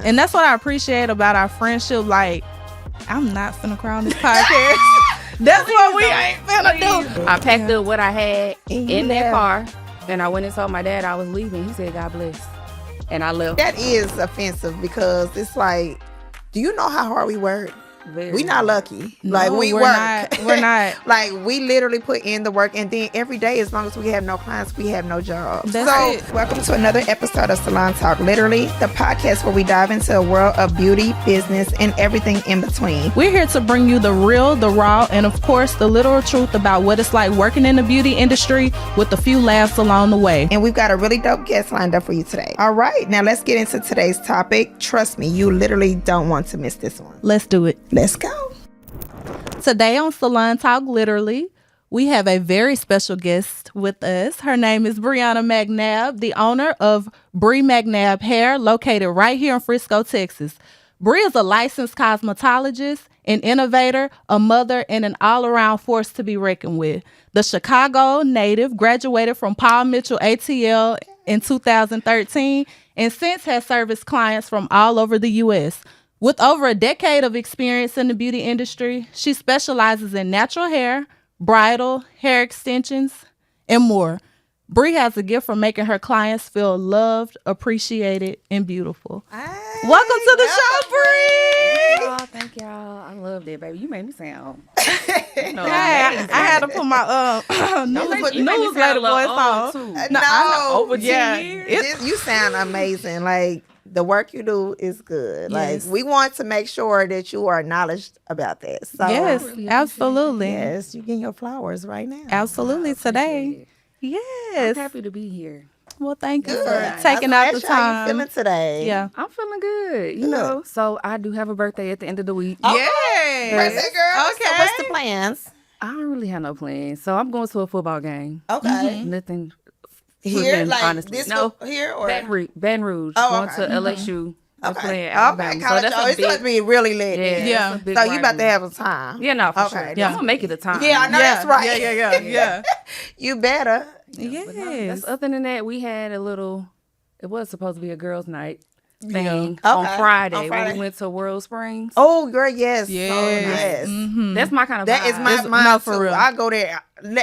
And that's what I appreciate about our friendship. Like, I'm not finna cry on this podcast. That's what we ain't finna do. I packed up what I had in that car, and I went and told my dad I was leaving. He said, God bless. And I left. That is offensive because it's like, do you know how hard we work? We not lucky. No, like we we're work. We're not. Like we literally put in the work, and then every day, as long as we have no clients, we have no job. That's it. Welcome to another episode of Salon Talk Literally, the podcast where we dive into a world of beauty, business, and everything in between. We're here to bring you the real, the raw, and of course, the literal truth about what it's like working in the beauty industry with a few laughs along the way. And we've got a really dope guest lined up for you today. All right, now let's get into today's topic. Trust me, you literally don't want to miss this one. Let's do it. Let's go. Today on Salon Talk Literally, we have a very special guest with us. Her name is Bre McNabb, the owner of Bre McNabb Hair, located right here in Frisco, Texas. Bre is a licensed cosmetologist, an innovator, a mother, and an all-around force to be reckoned with. The Chicago native graduated from Paul Mitchell ATL in 2013 and since has serviced clients from all over the U.S. With over a decade of experience in the beauty industry, she specializes in natural hair, bridal, hair extensions, and more. Bre has a gift for making her clients feel loved, appreciated, and beautiful. Hey, welcome to the show, Bre! Oh, thank y'all. I love that, baby. You made me sound. I had to put my newsletter voice on. No, over 10 years. You sound amazing. Like, the work you do is good. Yes. Like, we want to make sure that you are acknowledged about that. So, Yes, absolutely. Yes, you getting your flowers right now. Absolutely, today. Yes. I'm happy to be here. Well, thank you Good. for taking out the How you time. feeling today? Yeah. I'm feeling good, you know. So I do have a birthday at the end of the week. Yes. Birthday girl. Okay. So what's the plans? I don't really have no plans. So I'm going to a football game. Okay. Nothing. Here, Proven, like honestly. this No. Here or Baton Rouge. Oh, Going okay. to LSU. They're okay. playing Okay. Alabama. College. So that's a It's supposed to be really lit. then. Yeah. that's a big So you about to rivalry. have a time. Yeah, no, for Okay. sure. Yeah. I'm gonna make it a time. Yeah, I know that's right. Yeah. You better. Yes. Other than that, we had a little. It was supposed to be a girls' night thing Yeah. on Okay. Friday. On Friday. When we went to World Springs. Oh, girl, yes. Yes. Oh, yes. Mhm. That's my kind of That vibe. is mine no, too. for real. I go there.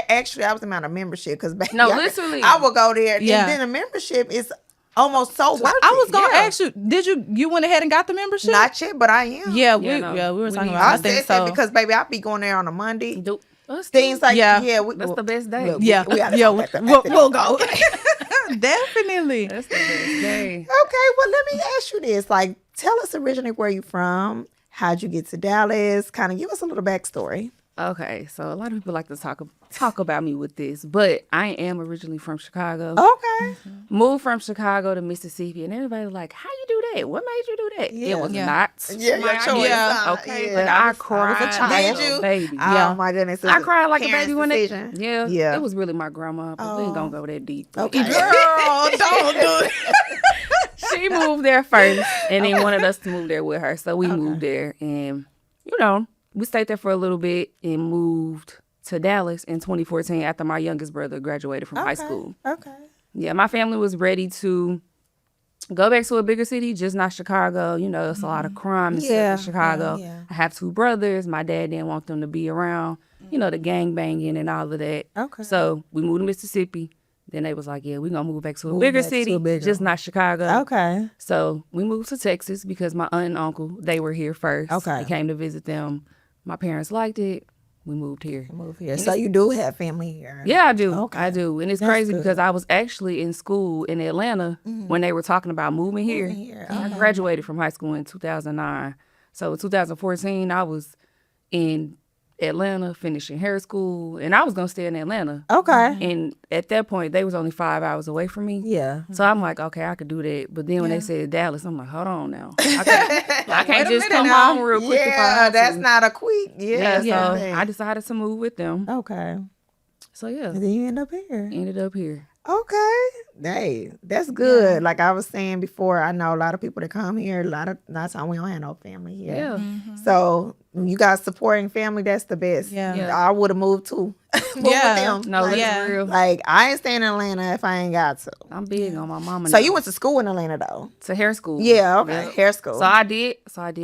Actually, I was about a membership because No, literally. I will go there. Yeah. And then a membership is almost so worth it. I was gonna Yeah. ask you, did you went ahead and got the membership? Not yet, but I am. Yeah, Yeah, no. we were talking need- about. I I think said that so. because, baby, I'll be going there on a Monday. Us Things too. like, Yeah. that's That's the best day. Look, Yeah, we gotta yeah, talk about that. we'll go. Definitely. That's the best day. Okay, well, let me ask you this. Like, tell us originally where you from. How'd you get to Dallas? Kind of give us a little backstory. Okay, so a lot of people like to talk about me with this, but I am originally from Chicago. Okay. Moved from Chicago to Mississippi, and everybody's like, "How you do that? What made you do that?" Yeah. It was Yeah. not Yeah, my your choice. idea. Yeah. Okay, Yeah. but I cried a child. like Did you? a baby. Yeah. Oh, my goodness. I cried like a Parents' baby when they. decision. Yeah, Yeah. It was really my grandma, but we ain't gonna go that deep. Okay. Girl, don't do it. She moved there first, and then wanted us to move there with her, so we moved there, and we stayed there for a little bit and moved to Dallas in 2014 after my youngest brother graduated from high school. Okay. Yeah, my family was ready to go back to a bigger city, just not Chicago. You know, it's a lot of crime and Yeah, stuff in Chicago. yeah. I have two brothers. My dad didn't want them to be around, the gang banging and all of that. Okay. So we moved to Mississippi. Then they was like, yeah, we're going to move back to a bigger back to city, a bigger just not Chicago. Okay. So we moved to Texas because my aunt and uncle, they were here first. Okay. I came to visit them. My parents liked it. We moved here. Move here. So you do have family here. Yeah, I do. Okay. I do. And it's That's crazy good. because I was actually in school in Atlanta when they were talking about moving here. here, I graduated from high school in 2009. So in 2014, I was in Atlanta finishing hair school, and I was going to stay in Atlanta. Okay. And at that point, they was only 5 hours away from me. Yeah. So I'm like, okay, I could do that. But then when they said Dallas, I'm like, hold on now. I can't just come home real quick if I Yeah, have that's to. not a quick. Yeah, Yeah. so I decided to move with them. Okay. So yeah, And then you end up here. ended up here. Okay. Hey, that's good. Like I was saying before, I know a lot of people that come here. A lot of times we don't have no family here. Yeah. So when you guys supporting family, that's the best. Yeah. I would have moved too. Moved Yeah. with them. No, like, that's real. like I ain't staying in Atlanta if I ain't got to. I'm big on my mama. So now. you went to school in Atlanta though? to hair school. Yeah. Okay. Yep. Hair school. So I did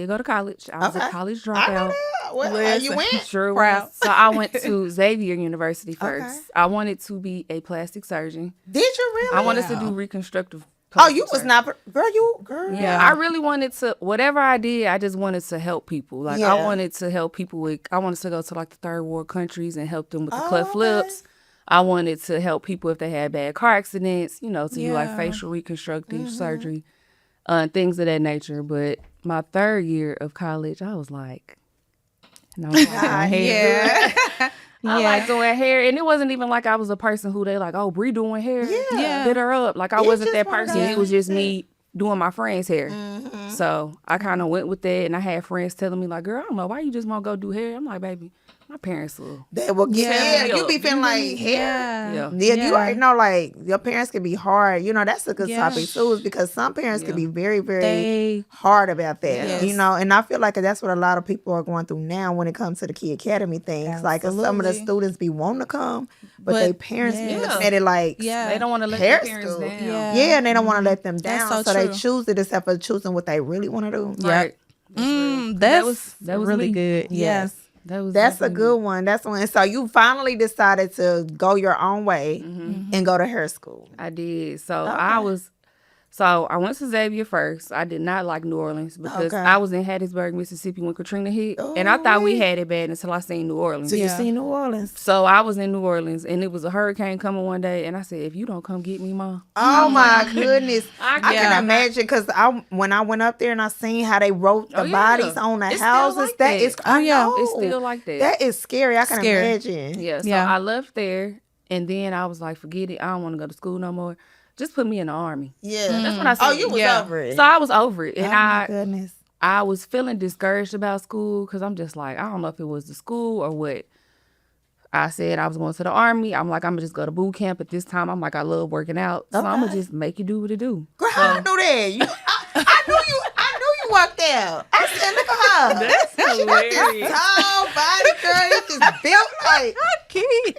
go to college. I was Okay. a college I know dropout. that. Well, Listen. you went. Sure Proud. was. So I went to Xavier University first. Okay. I wanted to be a plastic surgeon. Did you really? I wanted to do reconstructive. Oh, plastic you was surgery. not, girl. Yeah, I really wanted to. Whatever I did, I just wanted to help people. Like Yeah. I wanted to help people with. I wanted to go to like the third world countries and help them with the Oh, cleft okay. lips. I wanted to help people if they had bad car accidents. To do like Yeah. facial reconstructive surgery, things of that nature. But my third year of college, I was like, no, I'm not doing hair. Yeah. I like doing hair, and it wasn't even like I was a person who they like, oh, Bre doing hair, Yeah. hit her up. Like I You wasn't just that wanna person. go- It was just me doing my friend's hair. So I kind of went with that, and I had friends telling me like, girl, I don't know why you just want to go do hair. I'm like, baby, my parents will. They will get. Yeah. Yeah, you be feeling like hair. Yeah. Yeah. Yeah, you already know, like, your parents can be hard. You know, that's a good Yeah. topic, too, is because some parents can be very, very They hard about that. Yes. You know, and I feel like that's what a lot of people are going through now when it comes to the Key Academy things. Like, some of the Absolutely. students be wanting to come, but But, their parents be yes. looking at it like, Yeah. They don't want to let Hair their parents school. down. Yeah. yeah, and they don't want to let them That's down. so So they true. choose it instead of choosing what they really want to do. Right. That's that was really me. good. Yes. That was That's a definitely good one. That's one. So you finally decided to go your own way Mm-hmm. and go to hair school. I did. So I went to Xavier first. I did not like New Orleans because Okay. I was in Hattiesburg, Mississippi when Katrina hit. And I thought we had it bad until I seen New Orleans. So you Yeah. see New Orleans. So I was in New Orleans and it was a hurricane coming one day. And I said, if you don't come get me, Mom. Oh my goodness! I Yeah. can imagine because when I went up there and I seen how they wrote the Oh, yeah. bodies on the It's still houses, like that that. is Oh, yeah. know. It's still like that. That is scary. I can Scary. imagine. Yeah. So Yeah. I left there and then I was like, forget it. I don't want to go to school no more. Just put me in the Army. Yeah. That's what I said. Oh, you was Yeah. over it. So I was over it. And oh my goodness. I was feeling discouraged about school because I'm just like, I don't know if it was the school or what. I said I was going to the Army. I'm like, I'm going to just go to boot camp at this time. I'm like, I love working out. So I'm going to just make you do what it do. Girl, how I knew that? I knew you worked out. I said, look at her. She got this tall body, girl. You just built like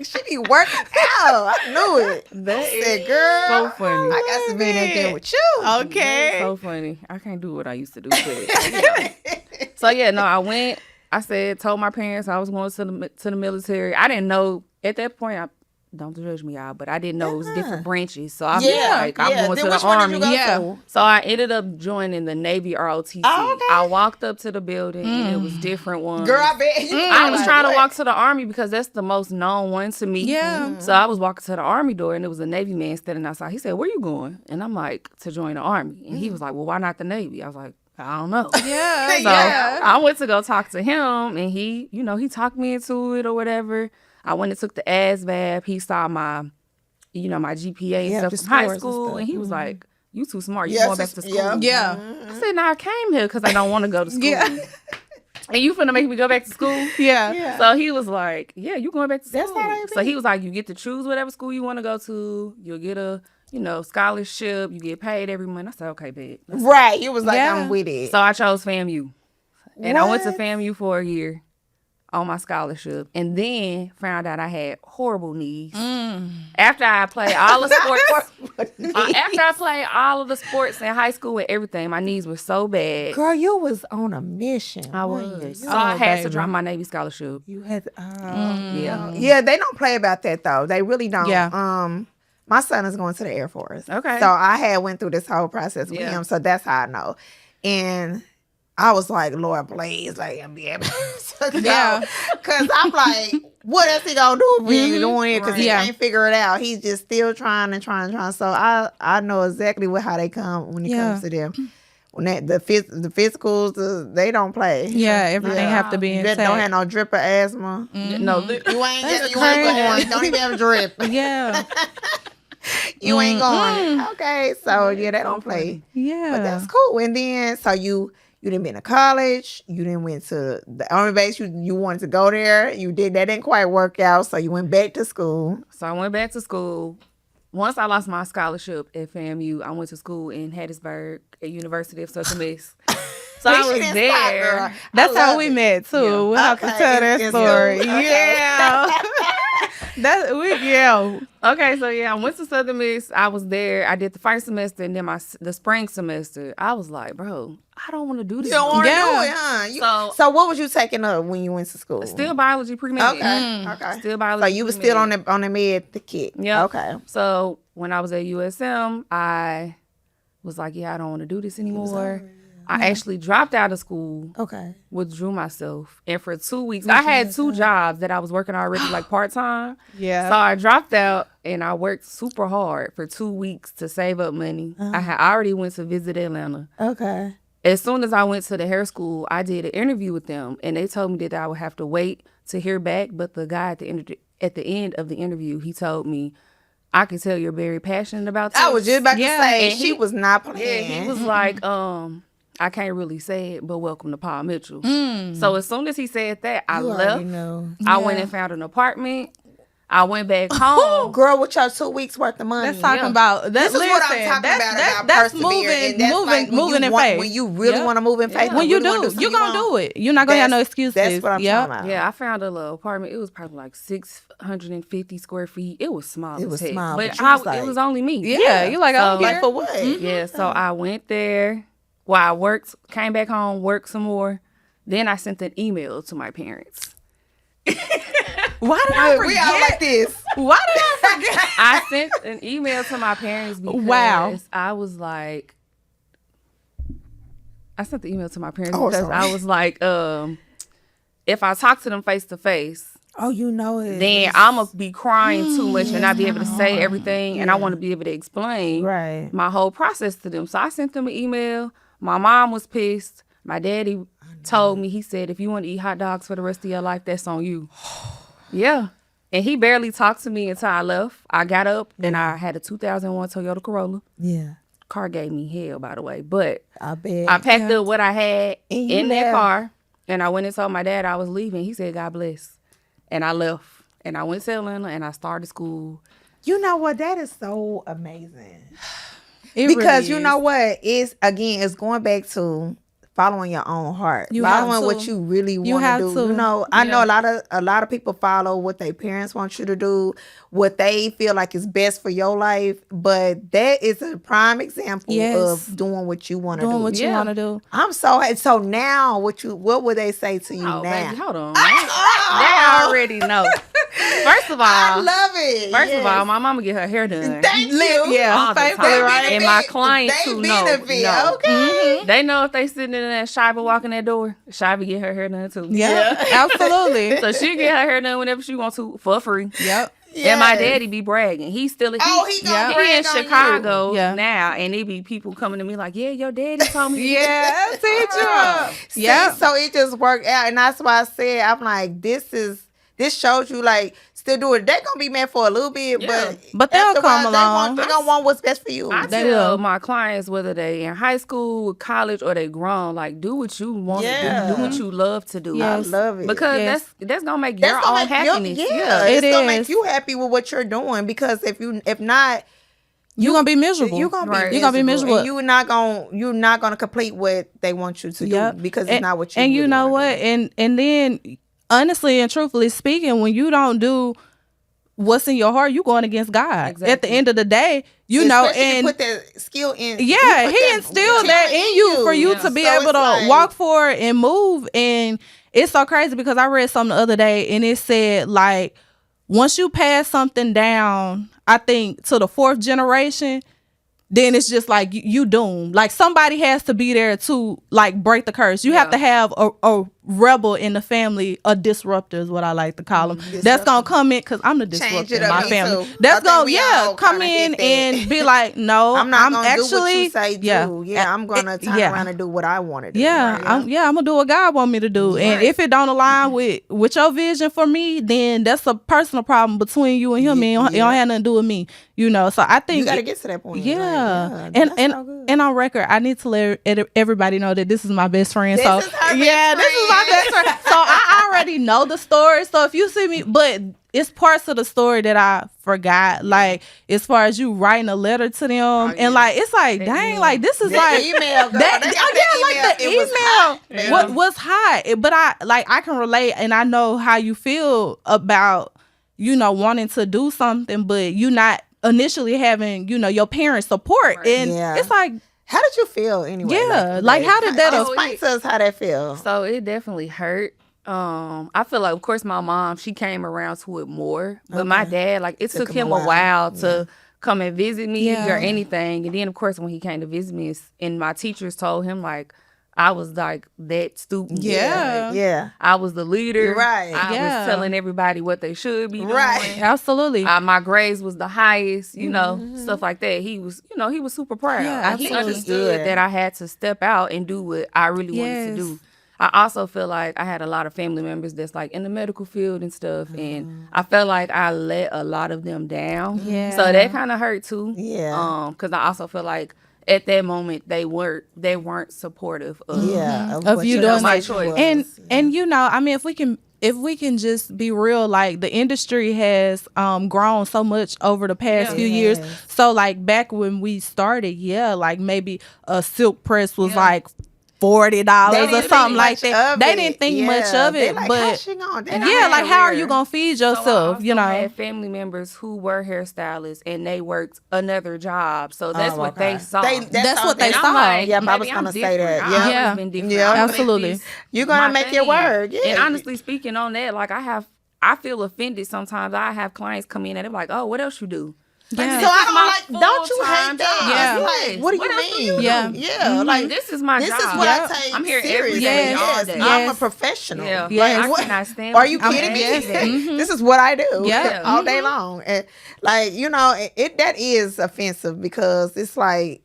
she be working out. I knew it. I said, girl, So funny. I got to be in that gym with you. Okay. So funny. I can't do what I used to do. But, so yeah, no, I went. I told my parents I was going to the military. I didn't know at that point. Don't judge me, y'all, but I didn't know it was different branches. So I'm like, I'm going Then to which the one Army. did you go Yeah. to? So I ended up joining the Navy ROTC. Oh, okay. I walked up to the building and it was different ones. Girl, I bet you. I was trying to walk to the Army because that's the most known one to me. Yeah. So I was walking to the Army door and there was a Navy man standing outside. He said, where you going? And I'm like, to join the Army. And he was like, well, why not the Navy? I was like, I don't know. Yeah. So Yeah. I went to go talk to him and he, he talked me into it or whatever. I went and took the ASVAB. He saw my GPA Yeah, and the stuff from high scores and school. stuff. And he was like, you too smart. You Yes, going back to school. yeah. Yeah. I said, no, I came here because I don't want to go to school. Yeah. And you finna make me go back to school? Yeah. So he was like, yeah, you going back to school. That's how they So be. he was like, you get to choose whatever school you want to go to. You'll get a, scholarship. You get paid every month. I said, okay, babe. Right. He was like, Yeah. I'm with it. So I chose FAMU. And I went to What? FAMU for a year on my scholarship. And then found out I had horrible knees. After I played all the sports. After I played all of the sports in high school and everything, my knees were so bad. Girl, you was on a mission. I weren't was. you? So I had to baby. drop my Navy scholarship. You had Yeah. yeah, they don't play about that though. They really don't. Yeah. My son is going to the Air Force. Okay. So I had went through this whole process with Yeah. him. So that's how I know. And I was like, Lord, please, like, I'm be able to go. Yeah. Because I'm like, what else he gonna do if we ain't doing it? Because he Yeah. can't figure it out. He's just still trying. So I know exactly how they come when it Yeah. comes to them. When the physicals, they don't play. Yeah. Everything have to be You intact. don't have no drip or asthma. No, You ain't That's going. Don't even have a drip. Yeah. You ain't going. Okay, so yeah, they don't play. Yeah. But that's cool. And then so you didn't been to college. You didn't went to the Army base. You wanted to go there. You did that didn't quite work out. So you went back to school. So I went back to school. once I lost my scholarship at FAMU, I went to school in Hattiesburg at University of Southern Miss. So I was there. That's how we met too. Yeah. We'll have to tell that story. Yeah. Okay, so I went to Southern Miss. I was there. I did the first semester, and then the spring semester. I was like, bro, I don't want to do this. You don't want to do it, huh? So what was you taking up when you went to school? Still biology pre-med. Okay. Still biology. So you was still on the med the kick. Yeah. Okay. So when I was at USM, I was like, I don't want to do this anymore. I actually dropped out of school. Okay. Withdrew myself. And for 2 weeks, I had 2 jobs that I was working already like part-time. Yeah. So I dropped out and I worked super hard for 2 weeks to save up money. I had already went to visit Atlanta. Okay. As soon as I went to the hair school, I did an interview with them. And they told me that I would have to wait to hear back. But the guy at the end of the interview, he told me, I can tell you're very passionate about this. I was just about to say, And she was not playing. Yeah, he was like, I can't really say it, but welcome to Paul Mitchell. So as soon as he said that, I left. I went and found an apartment. I went back home. Girl, with your 2 weeks worth of money. That's talking about. This is what I'm talking about That's persevering. moving in faith. When you really want to move in faith. When you do, you're going to do it. You're not going to have no excuses. That's what I'm talking about. Yeah, I found a little apartment. It was probably like 650 square feet. It was small. It was as heck. small, But like, it was only me. Yeah, you're like, oh, like for what? Yeah, so I went there. Well, I worked, came back home, worked some more. Then I sent an email to my parents. Why did I forget? We all like this. Why did I forget? I sent an email to my parents because I was like, I sent the email to my parents because I was like, if I talk to them face to face, oh, you know it. then I'm going to be crying too much and not be able to say everything. And I want to be able to explain my whole process to them. So I sent them an email. My mom was pissed. My daddy told me, he said, if you want to eat hot dogs for the rest of your life, that's on you. Yeah. And he barely talked to me until I left. I got up and I had a 2001 Toyota Corolla. Yeah. Car gave me hell, by the way. But I bet. I packed up what I had in that car and I went and told my dad I was leaving. He said, God bless. And I left. And I went to Atlanta and I started school. You know what? That is so amazing. Because really you know what? It's going back to following your own heart. Following what you really want to do. You know, I know a lot of people follow what their parents want you to do, what they feel like is best for your life. But that is a prime example of doing what you want to do. Doing what you want to do. I'm so now what would they say to you now? Baby, hold on. They already know. First of all, I love it. First of all, my mama get her hair done. Thank you. Yeah, right. And my clients too know. Okay. They know if they sitting in that Shiva walking that door, Shiva get her hair done too. Yeah, absolutely. So she get her hair done whenever she wants to for free. Yep. Yes. And my daddy be bragging. He still he in Chicago now, and it be people coming to me like, yeah, your daddy told me. Yeah, teacher. Yeah. So it just worked out, and that's why I said I'm like, this shows you like still do it. They're gonna be mad for a little bit, but they'll come along. They're gonna want what's best for you. I tell my clients whether they in high school, college, or they grown, like do what you want to do. Do what you love to do. Yes. I love it because that's gonna make your own happiness. It's gonna make you happy with what you're doing. Because if not, you're gonna be miserable. You're gonna be miserable. And you're not gonna complete what they want you to do because it's not what you. And you know what? And then. Honestly and truthfully speaking, when you don't do what's in your heart, you going against God. Exactly. At the end of the day, you know, and put that skill in. Yeah, He instilled that in you for you to be able to walk forward and move. And it's so crazy because I read something the other day and it said like once you pass something down, I think to the 4th generation, then it's just like you doomed. Like somebody has to be there to like break the curse. You have to have a rebel in the family, a disruptor is what I like to call them. That's gonna come in because I'm the disruptor in my family. That's gonna come in and be like, no, I'm gonna actually do what you say do. I'm gonna turn around and do what I want to do. I'm gonna do what God want me to do. And if it don't align with your vision for me, then that's a personal problem between you and him. It don't have nothing to do with me. You know, so I think you gotta get to that point. And on record, I need to let everybody know that this is my best friend. This is my best friend. So I already know the story. So if you see me, but it's parts of the story that I forgot. Like as far as you writing a letter to them, and like it's like, dang, like this is like email. Girl, that the email was hot. But I can relate, and I know how you feel about wanting to do something, but you not initially having your parents' support, and it's like. How did you feel anyway? Yeah, like how did that? Explain to us how that feels. So it definitely hurt. I feel like, of course, my mom, she came around to it more, but my dad, like, it took him a while to come and visit me or anything. And then, of course, when he came to visit me, and my teachers told him, like, I was like that student. Yeah. I was the leader. You're right. I was telling everybody what they should be doing. Right. Absolutely. My grades was the highest, stuff like that. He was, he was super proud. Yeah, He understood that I had to step out and do what I really wanted to do. I also feel like I had a lot of family members that's like in the medical field and stuff, and I felt like I let a lot of them down. Yeah. So that kind of hurt too. Yeah. Because I also feel like at that moment they weren't supportive of of you doing my that choice. And I mean, if we can just be real, like the industry has grown so much over the past few years. So like back when we started, like maybe a silk press was like $40 or something like that. They didn't think much of it, like, but like how are you gonna feed yourself? So I had family members who were hairstylists and they worked another job, so that's what they saw. That's what they saw. Like, I was gonna say that. I've always been different. Absolutely. You're gonna make it work. Yeah. And honestly speaking on that, like I feel offended sometimes. I have clients come in and they're like, "Oh, what else you do?" Yeah. So I don't don't you hate that? Yeah. Like, what do you mean? Yeah. Like this is my job. This is what I take. I'm here serious. every day, all day. I'm a professional. Yeah. Like, I cannot stand. Are you kidding me? This is what I do. Yeah. All day long. And like, that is offensive because it's like,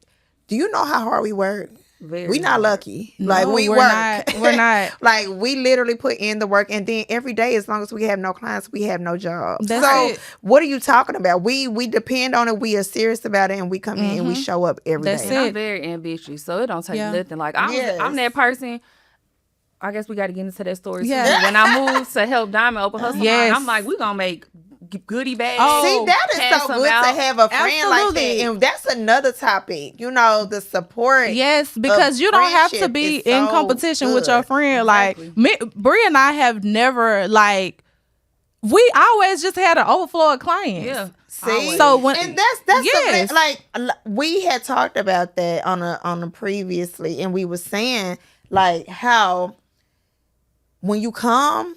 do you know how hard we work? We not lucky. Like we work. We're not. Like we literally put in the work, and then every day, as long as we have no clients, we have no job. So what are you talking about? We depend on it. We are serious about it, and we come in and we show up every day. And I'm very ambitious, so it don't take nothing. Like I'm that person. I guess we got to get into that story too. When I moved to help Diamond open her salon, I'm like, we gonna make goodie bags. See, that is so good to have a friend like that, and that's another topic. The support. Yes, because you don't have to be in competition with your friend. Exactly. Like Bre and I have never we always just had an overflow of clients. Yeah. See, so and that's like we had talked about that on a previously, and we were saying like how when you come.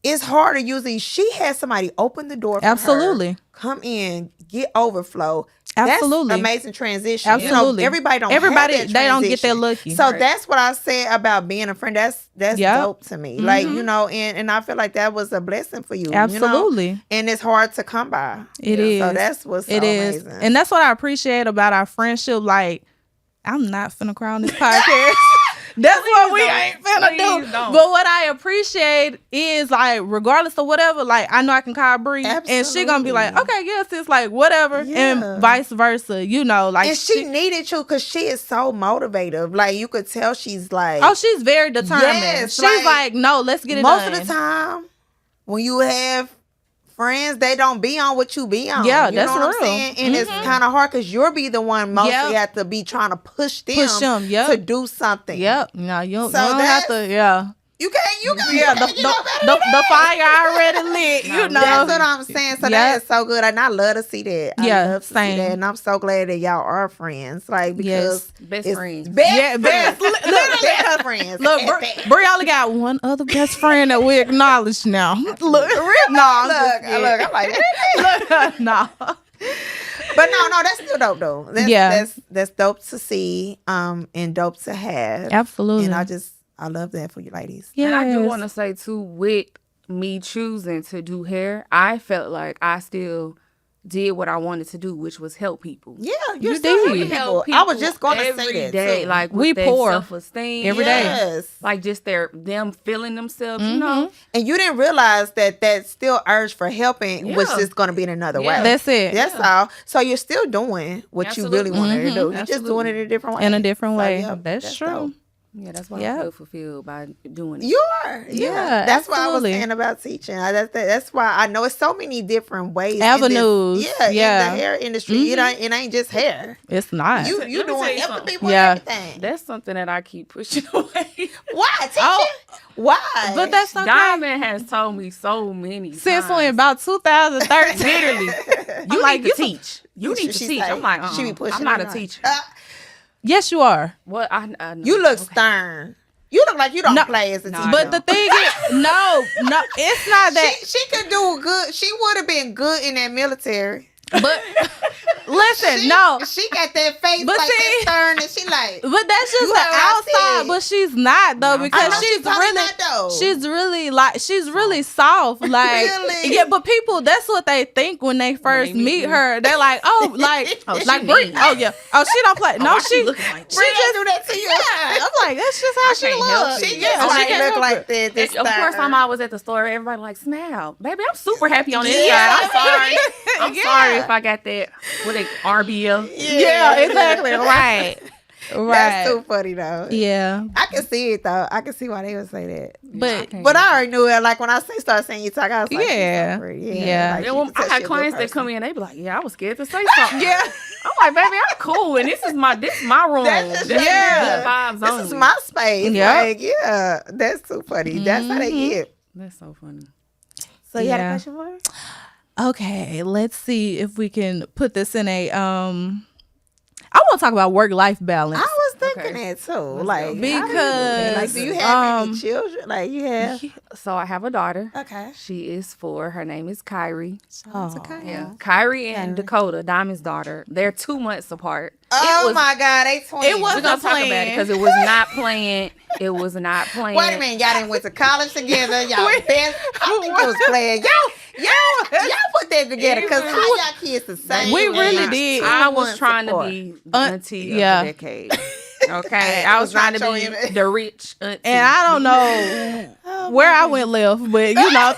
It's harder usually. She has somebody open the door for her, come in, get overflow. Absolutely. That's amazing transition. Absolutely. Everybody don't get that lucky. So that's what I said about being a friend. That's dope to me. Mm-hmm. Like, and I feel like that was a blessing for you. Absolutely. And it's hard to come by. It is. So that's what's so amazing. And that's what I appreciate about our friendship. Like, I'm not finna cry on this podcast. That's what we ain't finna do. But what I appreciate is like, regardless of whatever, like I know I can call Bre and she gonna be like, okay, yes, it's like whatever, and vice versa. Like, and she needed you because she is so motivative. Like you could tell she's like, she's very determined. Yes, she's like, no, let's get it done. Most of the time, when you have friends, they don't be on what you be on. Yeah, you that's know what real. I'm saying? And it's kind of hard because you'll be the one mostly have to be trying to push them to do something. Yep. No, you don't have to. Yeah. You can't. The fire already lit. That's what I'm saying. So that is so good, and I love to see that. I love to see that, and I'm so glad that y'all are friends. Like because best friends. Best friends. Look, Bre only got one other best friend that we acknowledge now. Look, I'm like, no. But no, that's still dope though. That's dope to see, and dope to have. Absolutely. And I love that for you ladies. Yeah, and I do want to say too, with me choosing to do hair, I felt like I still did what I wanted to do, which was help people. Yeah, you did help people. I was just going to say that day, too. like we pour self-esteem every day, like just them feeling themselves, And you didn't realize that still urge for helping was just going to be in another way. That's it. That's all. So you're still doing what you really wanted to do. You're just doing it a different way. In a different way. That's true. Dope. Yeah, that's why I feel fulfilled by doing it. You are. Yeah, that's why I was absolutely. saying about teaching. That's why I know it's so many different ways. Avenues. In the hair industry. It ain't just hair. It's not. You Let me doing tell you helping something. people with everything. That's something that I keep pushing away. Why? Teaching? Why? But that's okay. Diamond has told me so many Since times. when? About 2013. Literally. You like, need to teach. You need to She teach. say- I'm like, she be pushing I'm not it a on. teacher. Yes, you are. What? I know. You look stern. You look like you don't play as a teacher. But the thing is, no, it's not that. She could do good. She would have been good in that military. But listen, She got that face But like see- that stern, and she like. but that's just You the heard what I outside. said. But she's not though, I because know she's she's probably really, not, though. she's really soft. Like, Really? yeah. But people, that's what they think when they first meet meet you. her. They're like, oh, like, Oh, she like Bre. mean. Oh yeah. Oh, she don't play. No, why she. she looking like she Bre just do that to you. I'm like, that's just how she can't help looks. it. She Yeah, just she can't look help like it. that. This Of course, stern. I'm always at the store. Everybody like, smile, baby. I'm super happy on this Yeah. side. I'm sorry. I'm Yeah. sorry if I got that. What a RBL. Yeah, exactly. Right. That's Right. too funny though. Yeah. I can see it though. I can see why they would say that. But I already knew it. Like when I start saying you talk, I was like, Yeah. she's so pretty. Yeah. Like, Then when she can I tell had she a clients good that come person. in, they be like, "Yeah, I was scared to say something." Yeah. I'm like, "Baby, I'm cool, and this is my room. That's This is yeah. good vibes This only." is my space. Yep. Like, yeah, that's too funny. That's how they get. That's so funny. So you had a Yeah. question for her? Okay, let's see if we can put this in a I want to talk about work-life balance. I was thinking Okay. that too. Let's Like, go. Because, like, do you have any um, children? Like, you have? So I have a daughter. Okay. She is 4. Her name is Kyrie. Oh, Yeah, Kyrie and Dakota, Diamond's daughter. They're 2 months apart. Oh my God, they twins. It was We're gonna a talk about it plan. because it was not planned. It was not planned. Wait a minute, y'all done went to college together. Y'all best. I think it was playing. Y'all put that together because how y'all kids the same? We really age? did. 2 I was months trying apart. to be the auntie yeah. of the decade. Okay, I was trying to not be your image. the rich auntie. and I don't know where I went left, but you know,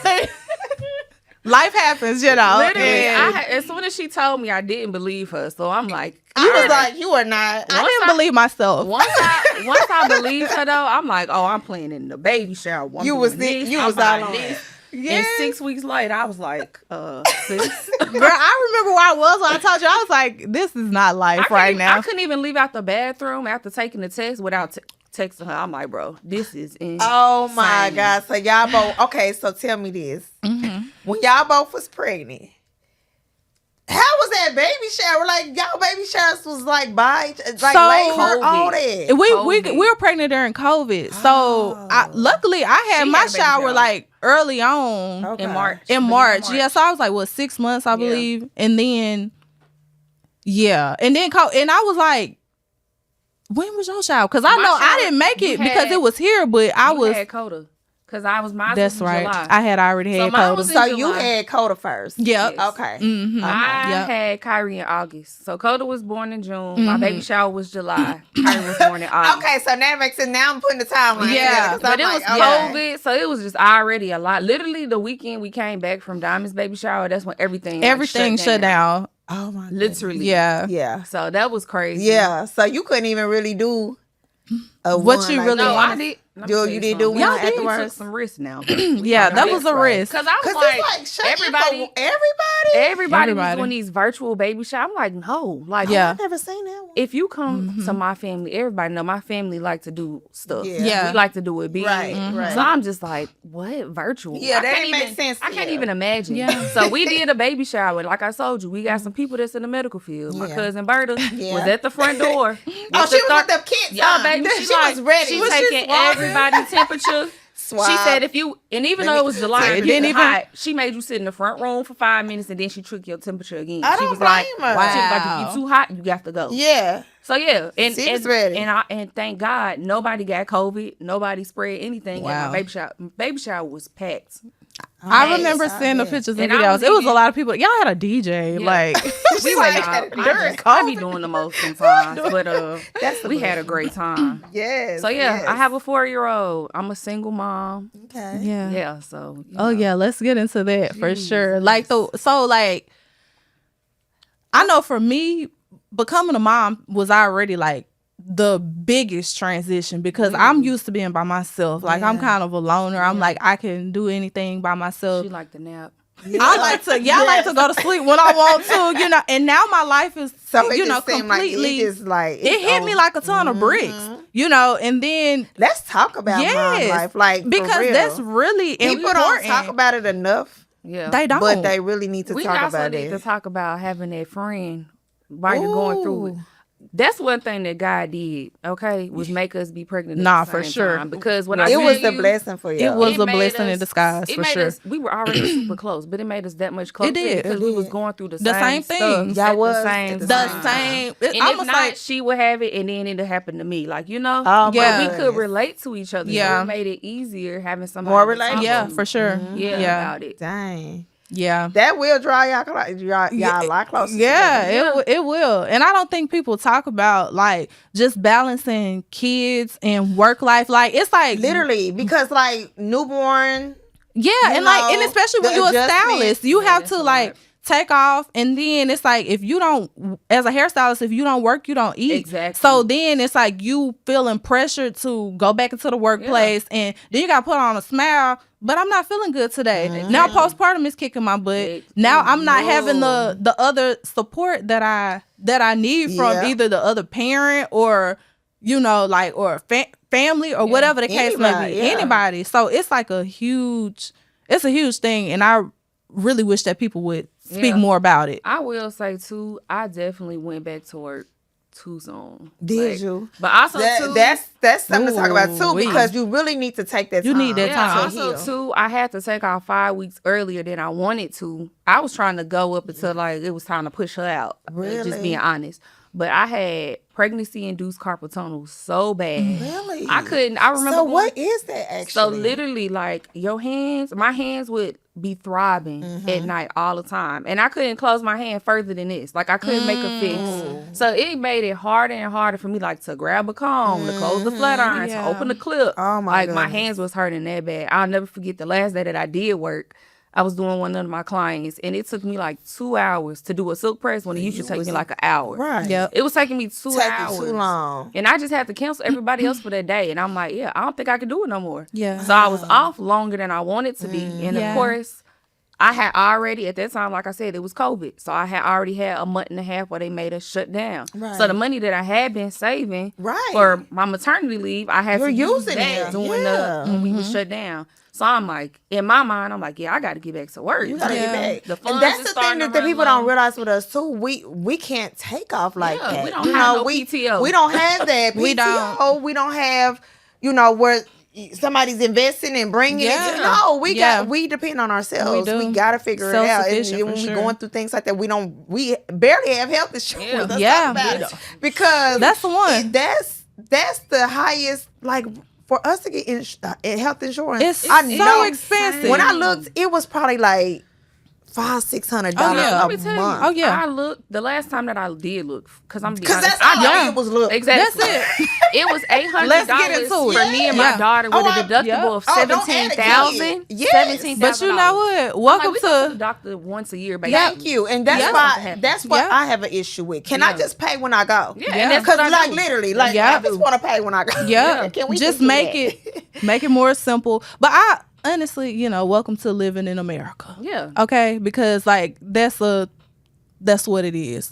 life happens, you know. Literally, and as soon as she told me, I didn't believe her. So I'm like, You was alright. like, you are not. I didn't believe myself. Once I believed her though, I'm like, oh, I'm playing in the baby shower. I'm You doing was this, you I'm was all buying on this. it. And 6 weeks later, I was like, sis. Girl, I remember where I was when I told you. I was like, this is not life right now. I couldn't even leave out the bathroom after taking the test without texting her. I'm like, bro, this is insane. Oh my God. So y'all both, okay, so tell me this. When y'all both was pregnant, how was that baby shower? Like, y'all baby showers was like So, later, all that. We were pregnant during COVID, so luckily I had She my had a baby shower shower. like early on Okay. in March. in March. Yeah, so I was like, what, 6 months, I believe, and then and I was like, when was your shower? Because I My know I shower, didn't make it you because had- it was here, but I You was. had Coda. Because I was mine That's was right. July. I had already So had mine COVID. was in So you July. had Coda first. Yep. Yes. Okay. Mhm. I Yep. had Kyrie in August. So Coda was born in June. My baby shower was July. Kyrie was born in August. Okay, so that makes it. Now I'm putting the timeline. Yeah, together, 'cause But I'm it was like, okay. COVID, so it was just already a lot. Literally, the weekend we came back from Diamond's baby shower, that's when everything Everything shut down. Oh my. Literally. Yeah. Yeah. So that was crazy. Yeah. So you couldn't even really do a What one you like really that. No, wanted. I did. You did do one Y'all We took afterwards. some risks now. Yeah, that was a risk. Because I was Cause like, it's like everybody everybody. was Everybody. doing these virtual baby showers. I'm like, no. Like, Yeah. I've never seen that one. if you come to my family, everybody know my family like to do stuff. Yeah. Yeah. We like to do it big. Right, right. So I'm just like, what? Virtual? Yeah, I that can't didn't make even- sense to I can't you. even imagine. Yeah. So we did a baby shower. Like I told you, we got some people that's in the medical field. My Yeah. cousin Berta Yeah. was at the front door. Oh, she was with the kids. Yeah, baby. She was ready. She Was she taking swabbing? everybody's temperature. Swab. She said if you, and even Let though me- it was July, It it didn't didn't even- hot, she made you sit in the front room for 5 minutes and then she took your temperature again. I She don't was like, blame her. she was like, Wow. if you too hot, you got to go. Yeah. So yeah, and She was and, ready. and thank God nobody got COVID, nobody spread anything. Wow. And my baby shower was packed. I remember Nice. seeing the Yeah. pictures and And I videos. was It was a even- lot of people. Y'all had a DJ, Yeah. like We like, went out. during I be doing the most sometimes, but That's the we had a great time. Yes. So yeah, yes. I have a 4-year-old. I'm a single mom. Okay. yeah. Yeah, so you Oh know. yeah, let's get into that for sure. Like I know for me, becoming a mom was already like the biggest transition because I'm used to being by myself. Like I'm kind of a loner. I'm like I can do anything by myself. She like to nap. I like to go to sleep when I want to, you know. And now my life is, So it you know, just seemed completely. like It hit me like a ton of bricks, you know. And then let's talk about mom life, like for because real. that's really People important. don't talk about it enough. Yeah, They don't. But they really need to we talk also about need it. to talk about having that friend while you're going through it. That's one thing that God did, okay, was make us be pregnant. At the for same sure. time. Because when It was a blessing for you. It was a made blessing in us- disguise it for made sure. us- we were already super close, but it made us that much closer did. because we was going through the The same stuff things. Y'all at was the same at the The time. same. And I'm if not, she would have it, and then it'd happen to me. Like, you know, Oh, Yeah. my we could goodness. relate to each other. Yeah. So it made it easier having somebody More to talk relatable. Yeah, to. for sure. Yeah, Yeah. about it. Dang. Yeah. That will draw y'all a lot closer. Yeah, together. it will. And I don't think people talk about like just balancing kids and work life. Like it's like Literally, because like newborn, yeah, you and like know, and especially when the you're a adjustment. stylist, you have that's to a like lot. take off, and then it's like if you don't, as a hairstylist, if you don't work, you don't eat. Exactly. So then it's like you feeling pressured to go back into the workplace, and then you got to put on a smile. But I'm not feeling good today. Now postpartum is kicking my butt. Now I'm not having the other support that I need from Yeah. either the other parent or you know like or family or whatever the case may Anybody, be. yeah. Anybody. So it's like a huge thing, and I really wish that people would speak Yeah. more about it. I will say too, I definitely went back to work too soon. Did Like, you? But also too, That's something to talk about too, Ooh-wee. because you really need to take that You time. need that yeah, time. to also heal. too, I had to take off 5 weeks earlier than I wanted to. I was trying to go up until like it was time to push her out. Really? Just being honest. But I had pregnancy-induced carpal tunnel so bad. Really? I couldn't. I remember. So going- what is that actually? So literally, like my hands would be throbbing Mm-hmm. at night all the time, and I couldn't close my hand further than this. Like I couldn't make a fix. So it made it harder and harder for me, like to grab a comb, to close the flat iron, Yeah. to open the clip. Oh, my Like my goodness. hands was hurting that bad. I'll never forget the last day that I did work. I was doing one of my clients, and it took me like 2 hours to do a silk press when it used to take me like an hour. right. Yep. It was taking me 2 Taking hours. too long. And I just had to cancel everybody else for that day. And I'm like, yeah, I don't think I can do it no more. Yeah. So I was off longer than I wanted to be. And Yeah. of course, I had already, at that time, like I said, it was COVID. So I had already had a month and a half where they made us shut down. Right. So the money that I had been saving Right. for my maternity leave, I had You're to use using that it. during Yeah. when we was shut down. So I'm like, in my mind, I'm like, yeah, I got to get back to work. You gotta Yeah. get back. The And funds that's is the starting thing to that the run people low. don't realize with us too. We can't take off like Yeah, that. we don't You have know, no PTO. We don't have that PTO. We don't. We don't have, where somebody's investing and bringing Yeah. it. No, Yeah. we depend on ourselves. We We do. gotta figure it out. And Self-sufficient, when for we sure. going through things like that, we barely have health insurance. Yeah. Let's Yeah. talk about it. Because That's the one. that's the highest, like, for us to get health insurance. It's I so know expensive. when I looked, it was probably like $500-$600 Oh, yeah. a Let me tell month. you, Oh, yeah. I looked the last time that I did look, because I'm Because that's all I did was look. Exactly. That's it. It was $800 Let's get into for it. me and Yeah. my daughter with Oh, a deductible yeah. of Oh, don't add a $17,000. kid. Yes. $17,000. But you know what? Welcome we go to the to doctor once a year, basically. Thank you. And that's Yeah. why that's what Yeah. I have an issue with. Can I Yeah. just pay when I go? Yeah, and that's Because what I like do. literally, like Yeah. I just want to pay when I go. yeah. Can we just do make that? make it more simple. But I honestly, welcome to living in America. Yeah. Okay, because like that's what it is,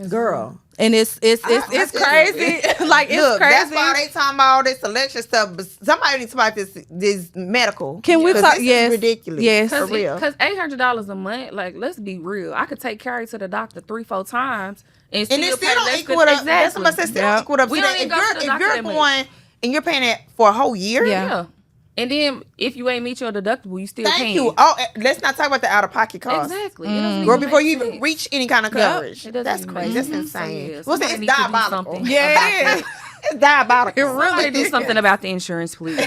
Girl. and it's I crazy. Like it's Look, crazy. that's why they talking about all this election stuff. But somebody needs to talk about this medical. Can we 'Cause talk? This Yes, is ridiculous. yes. For real. Because $800 a month, like, let's be real. I could take Carrie to the doctor 3-4 times and still And it pay still don't less equal than- up. That's what I said. Still Yeah. don't equal up. We to don't that. even go to the If doctor you're that much. going and you're paying that for a whole year. Yeah. And then if you ain't meet your deductible, you still Thank paying. you. Oh, let's not talk about the out of pocket costs. Exactly. It doesn't Girl, even before make you even sense. reach any kind of Yeah. coverage. It doesn't That's even crazy. make That's sense. So, insane. yeah, What's somebody that? needs It's to do diabolical. something. Yeah, it is. It's diabolical. It really Somebody do something about the insurance, please.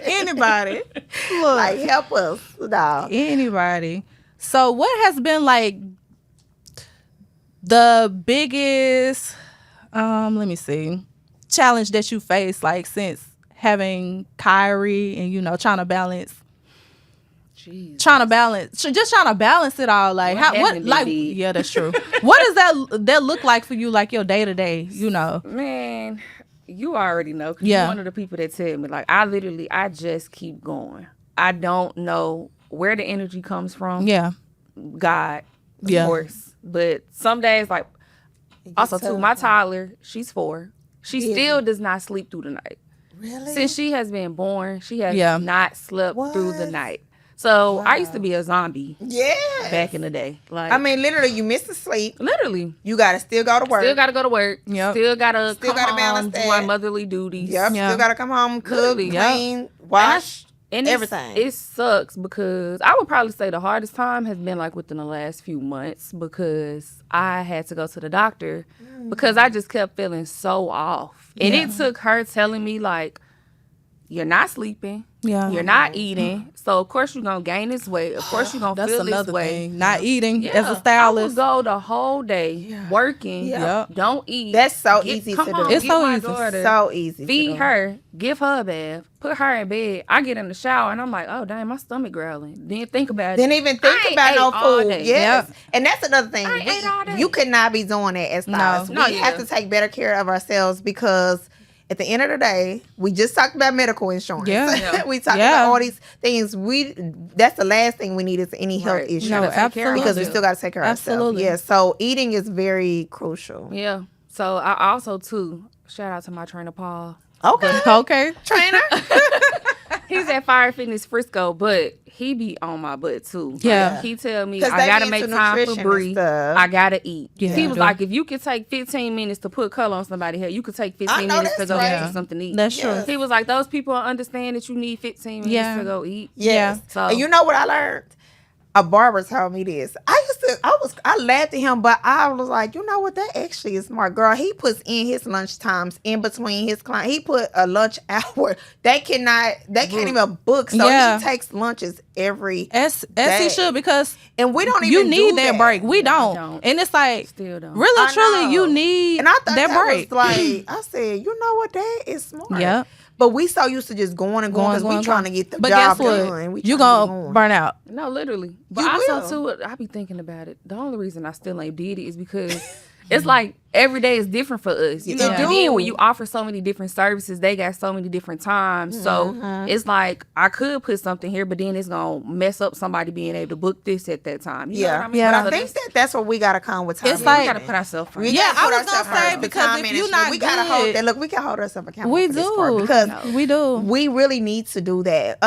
Anybody, look, Like, help us, dog. anybody. So, what has been like the biggest? Let me see, challenge that you faced, like since having Kyrie and trying to balance Jesus. trying to balance it all. Like yeah, that's true. What does that look like for you? Like your day to day, you know? Man, you already know. 'Cause Yeah. you're one of the people that tell me, like, I just keep going. I don't know where the energy comes from. Yeah. God, of Yeah. course. But some days, like, also too, my toddler, she's 4. She still does not sleep through the night. Really? Since she has been born, she has Yeah. not slept through the night. So I used to be a zombie Yeah. back in the day. Like, I mean, literally, you miss the sleep. literally. You gotta still go to work. Still got to go to work. Yep. Still got to come gotta home, balance do my that. motherly duties. Yep. Yeah. Still gotta come home, cook, Literally, yep. clean, wash, And everything. It sucks because I would probably say the hardest time has been like within the last few months because I had to go to the doctor because I just kept feeling so off. And it took her telling me like, you're not sleeping. Yeah. You're not eating. So, of course, you're going to gain this weight. Of course, you're going to That's feel this another way. thing. Not eating as a I would stylist. go the whole day working. Yeah. Don't eat. That's so easy come to home, do. It's get so my easy. daughter, So easy. feed to do. her, give her a bath, put her in bed. I get in the shower and I'm like, oh, dang, my stomach growling. Didn't think about it. Didn't even think I ain't about ate no all food. day. Yes. Yep. And that's another thing. I ain't ate all day. You could not be doing that as stylists. No. We have to take better care of ourselves because at the end of the day, we just talked about medical insurance. Yeah. We talked Yeah. about all these things. That's the last thing we need is any health Right. issue. No, Gotta take care of absolutely. Because we ourselves. still got to take care of ourselves. Absolutely. Yeah. So eating is very crucial. Yeah. So I also, too, shout out to my trainer, Paul. Okay. Okay. Trainer. He's at Fire Fitness Frisco, but he be on my butt, too. Yeah. Like, he tell me, 'Cause I they got to be make into time for nutrition and Bre. stuff. I got to eat. Yeah. He was Do. like, if you could take 15 minutes to put color on somebody's hair, you could take 15 I know minutes to that's go right. get something to eat. That's true. Yes. He was like, those people understand that you need 15 minutes Yeah. to go eat. Yes. So- And you know what I learned? A barber told me this. I laughed at him, but I was like, you know what? That actually is smart, girl. He puts in his lunch times in between his client. He put a lunch hour. They can't even book. So Yeah. he takes lunches every As day. he should, because And we don't you even need do that break. We don't. don't. And it's like, Still don't. really, I truly, know. you need And I thought that that break. was like, I said, you know what? That is smart. Yeah. But we so used to just going and going because we trying to get the job done. We You trying to gonna get going. burn out. No, literally. But You also, too, I be thinking about it. The only reason I still ain't did it is because it's like every day is different for us. You know? It And do. then when you offer so many different services, they got so many different times. So it's like I could put something here, but then it's going to mess up somebody being able to book this at that time. You know Yeah. what I mean? Yeah. But I So think that's what we got to come with time. It's like- we got to put ourselves first. We Yeah, gotta I put was ourselves gonna say, first. The because time if you management, not we gotta hold good- that. Look, we can hold ourselves accountable. We for this part do. because We do. we really need to do that.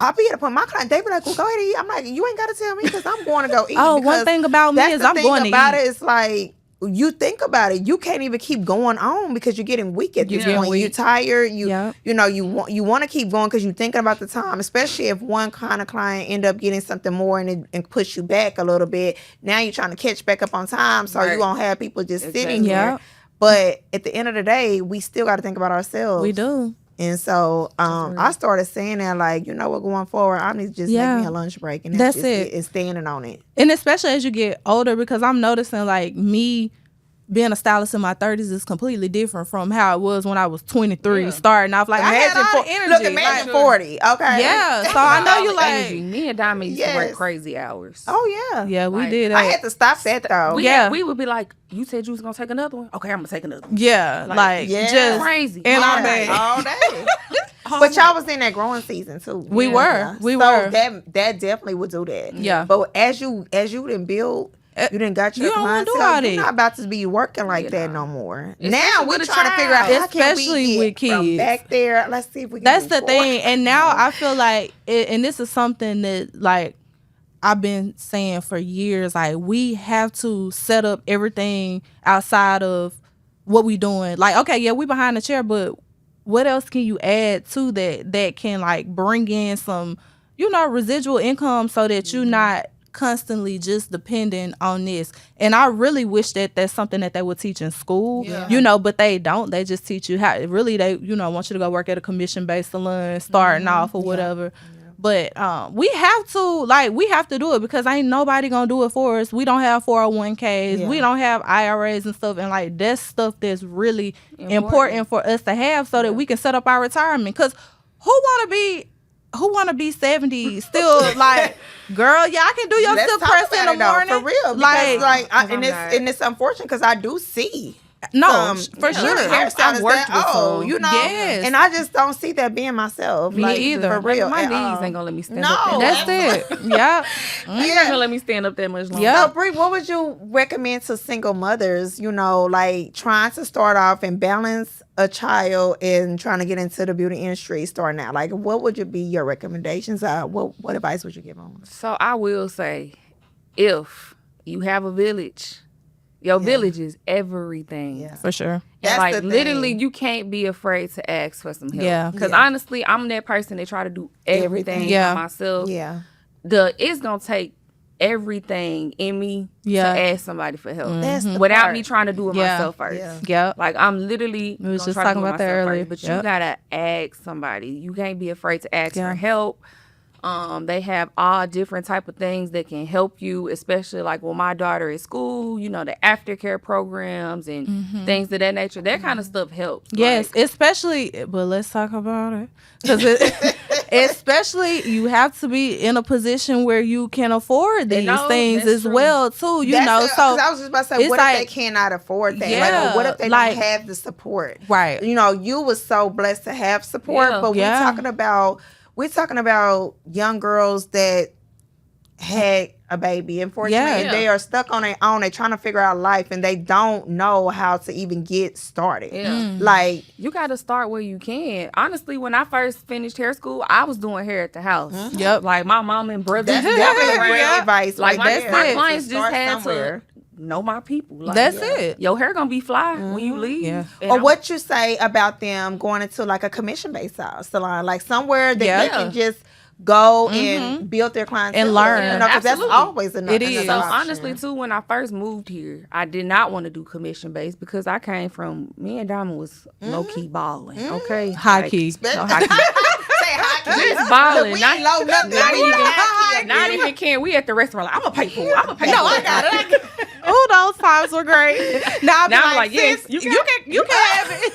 I'll be at a point. My client, they be like, "Well, go ahead and eat." I'm like, "You ain't got to tell me because I'm going to go eat." Oh, one because thing about me that's is the I'm thing going to about eat. it. It's like you think about it, you can't even keep going on because you're getting weak at this You're getting point. You're weak. tired. Yeah. You know you want to keep going because you're thinking about the time. Especially if one kind of client end up getting something more and push you back a little bit. Now you're trying to catch back up on time, so Right. you won't have people just sitting Exactly. here. Yeah. But at the end of the day, we still got to think about ourselves. We do. And so I started saying that, like, you know what, going forward, I need to just Yeah. make me a lunch break. And That's just it. And standing on it. And especially as you get older, because I'm noticing like me being a stylist in my 30s is completely different from how it was when I was 23 starting off. Like I had all the energy. Look, imagine like, 40, okay? yeah. So I know you Energy. like, Me and Diamond used to Yes. work crazy hours. Oh, yeah. yeah, we Like, did I that. had to stop that, though. Yeah. We would be like, you said you was going to take another one? Okay, I'm going to take another one. Yeah, like Yeah. just Crazy. in our Yeah, bed. all day. But y'all was in that growing season, too. We were. We were. That definitely would do that. Yeah. But as you didn't build, you didn't got your you don't wanna clientele, do all you're that. not about to be working like that no more. Now we're with a trying to figure out child. how can we Especially get with from kids. back there. Let's see if we can That's move the forward. thing. And now I feel like, and this is something that like I've been saying for years, like we have to set up everything outside of what we doing. Like, okay, yeah, we behind the chair, but what else can you add to that can like bring in some, residual income so that you're not constantly just depending on this. And I really wish that that's something that they would teach in school, but they don't. They just teach you how really they, want you to go work at a commission-based salon starting off or whatever. But we have to do it because ain't nobody gonna do it for us. We don't have 401ks. Yeah. We don't have IRAs and stuff. And like that's stuff that's really important for us to have so that we can set up our retirement. Because who want to be who want to be 70 still like, girl, yeah, I can do your Let's silk talk press about in the it, though, morning. for real. And it's unfortunate because I do see. No, for sure. I've worked with some. you know, Yes. and I just don't see that being myself. Me either. For real. My at knees all. ain't gonna let me stand No. up. That's it. Yeah. They ain't gonna let me stand up that much longer. Yeah. So, Bre, what would you recommend to single mothers, you know, like trying to start off and balance a child and trying to get into the beauty industry starting out? Like, what would be your recommendations? What advice would you give them? So I will say, if you have a village, your village is everything. Yeah. For sure. And That's like the thing. literally, you can't be afraid to ask for some help. Yeah. Because Yeah. honestly, I'm that person that try to do everything Yeah. by myself. Yeah. It's gonna take everything in me Yeah. to ask somebody for help. That's the Without part. me trying to do it Yeah. myself first. Yeah. Yep. Like I'm literally We was gonna just try to talking do it about that myself earlier. first, but Yep. you gotta ask somebody. You can't be afraid to ask Yeah. for help. They have all different type of things that can help you, especially like when my daughter is school, you know, the aftercare programs and things of that nature. That kind of stuff helps. Yes, Like, especially, but let's talk about it. Because especially you have to be in a position where you can afford these know, things that's as true. well, too. You That's know, it, so 'cause I was just about to say, it's what if like- they cannot afford that? Yeah, Like, or what if they like- don't have the support? Right. You know, you was so blessed to have support, Yeah. but Yeah. we're talking about young girls that had a baby. Unfortunately, Yeah. and they are stuck on their own. They're trying to figure out life, and they don't know how to even get started. Yeah. Like, you got to start where you can. Honestly, when I first finished hair school, I was doing hair at the house. Yep. Like my mom and brothers. that's definitely great Yeah. advice. Like right my, there. my To clients just start had somewhere. to know my people. Like, That's it. Your hair gonna be fly when you leave. Yeah. And Or I'm- what you say about them going into like a commission-based salon, like somewhere that Yeah. they can just go and build their clientele And learn. You know, 'cause that's Absolutely. always enough. It is. So honestly, too, when I first moved here, I did not want to do commission based because I came from me and Diamond was low key balling. Okay, High key. No, high key. Say hi, kid. Just balling. We Not, ain't low nothing. not We even. high key. Not even can we at the restaurant? Like, I'm gonna pay for it. I'm gonna pay for it. No, I got it. Oh, those times were great. Now, Now I'm like, yes, sis, you you can have it.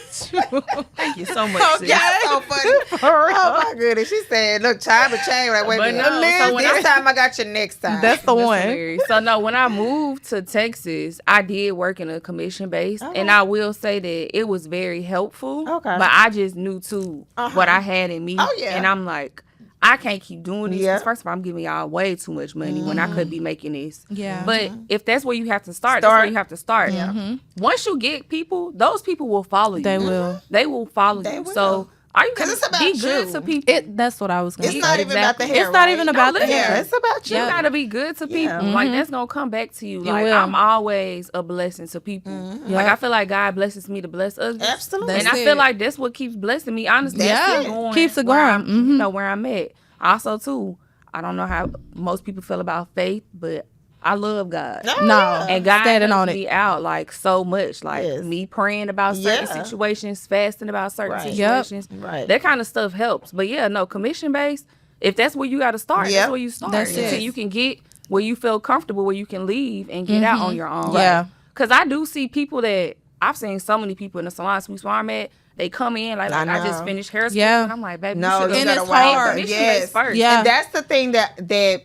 Thank you so much. Oh, sis. yeah, that's so funny. Oh my goodness. She said, look, time to change. Like, wait a But minute. no, so when This time I got you next time. That's the one. Hilarious. So no, when I moved to Texas, I did work in a commission base, and I will say that it was very helpful. Okay. But I just knew too what I had in me. Oh, yeah. And I'm like, I can't keep doing this. Yeah. 'Cause first of all, I'm giving y'all way too much money when I could be making this. Yeah. But if that's where you have to start, that's where you have to start. Yeah. Once you get people, those people will follow you. They will. They will follow They you. will. So are you 'Cause gonna it's about be good you. to people? That's what I was going It's to not say. even about the hair. It's not right? even about the listen. hair. Yeah, it's about you. You gotta be good to people. Yeah. Like that's gonna come back to you. Like will. I'm always a blessing to people. Like I feel like God blesses me to bless others. Absolutely. And That's I feel it. like that's what keeps blessing me. Honestly, Yeah. Keeps it where going. I'm- You know where I'm at. Also, too, I don't know how most people feel about faith, but I love God. No. And God Standing helps on it. me out like so much. Like Yes. me praying about certain Yeah. situations, fasting about certain Right. Yep. situations. Right. That kind of stuff helps. But yeah, no, commission based, if that's where you got to start, Yep. that's where you start. That's until it. you can get where you feel comfortable, where you can leave and get out on your own. Yeah. Because I do see people that, I've seen so many people in the salon suites where I'm at, they come in like, I I just know. finished hair school. Yeah. And I'm like, baby, No, you you should gotta it's wait. hard. commission Yes. based first. Yeah. And that's the thing that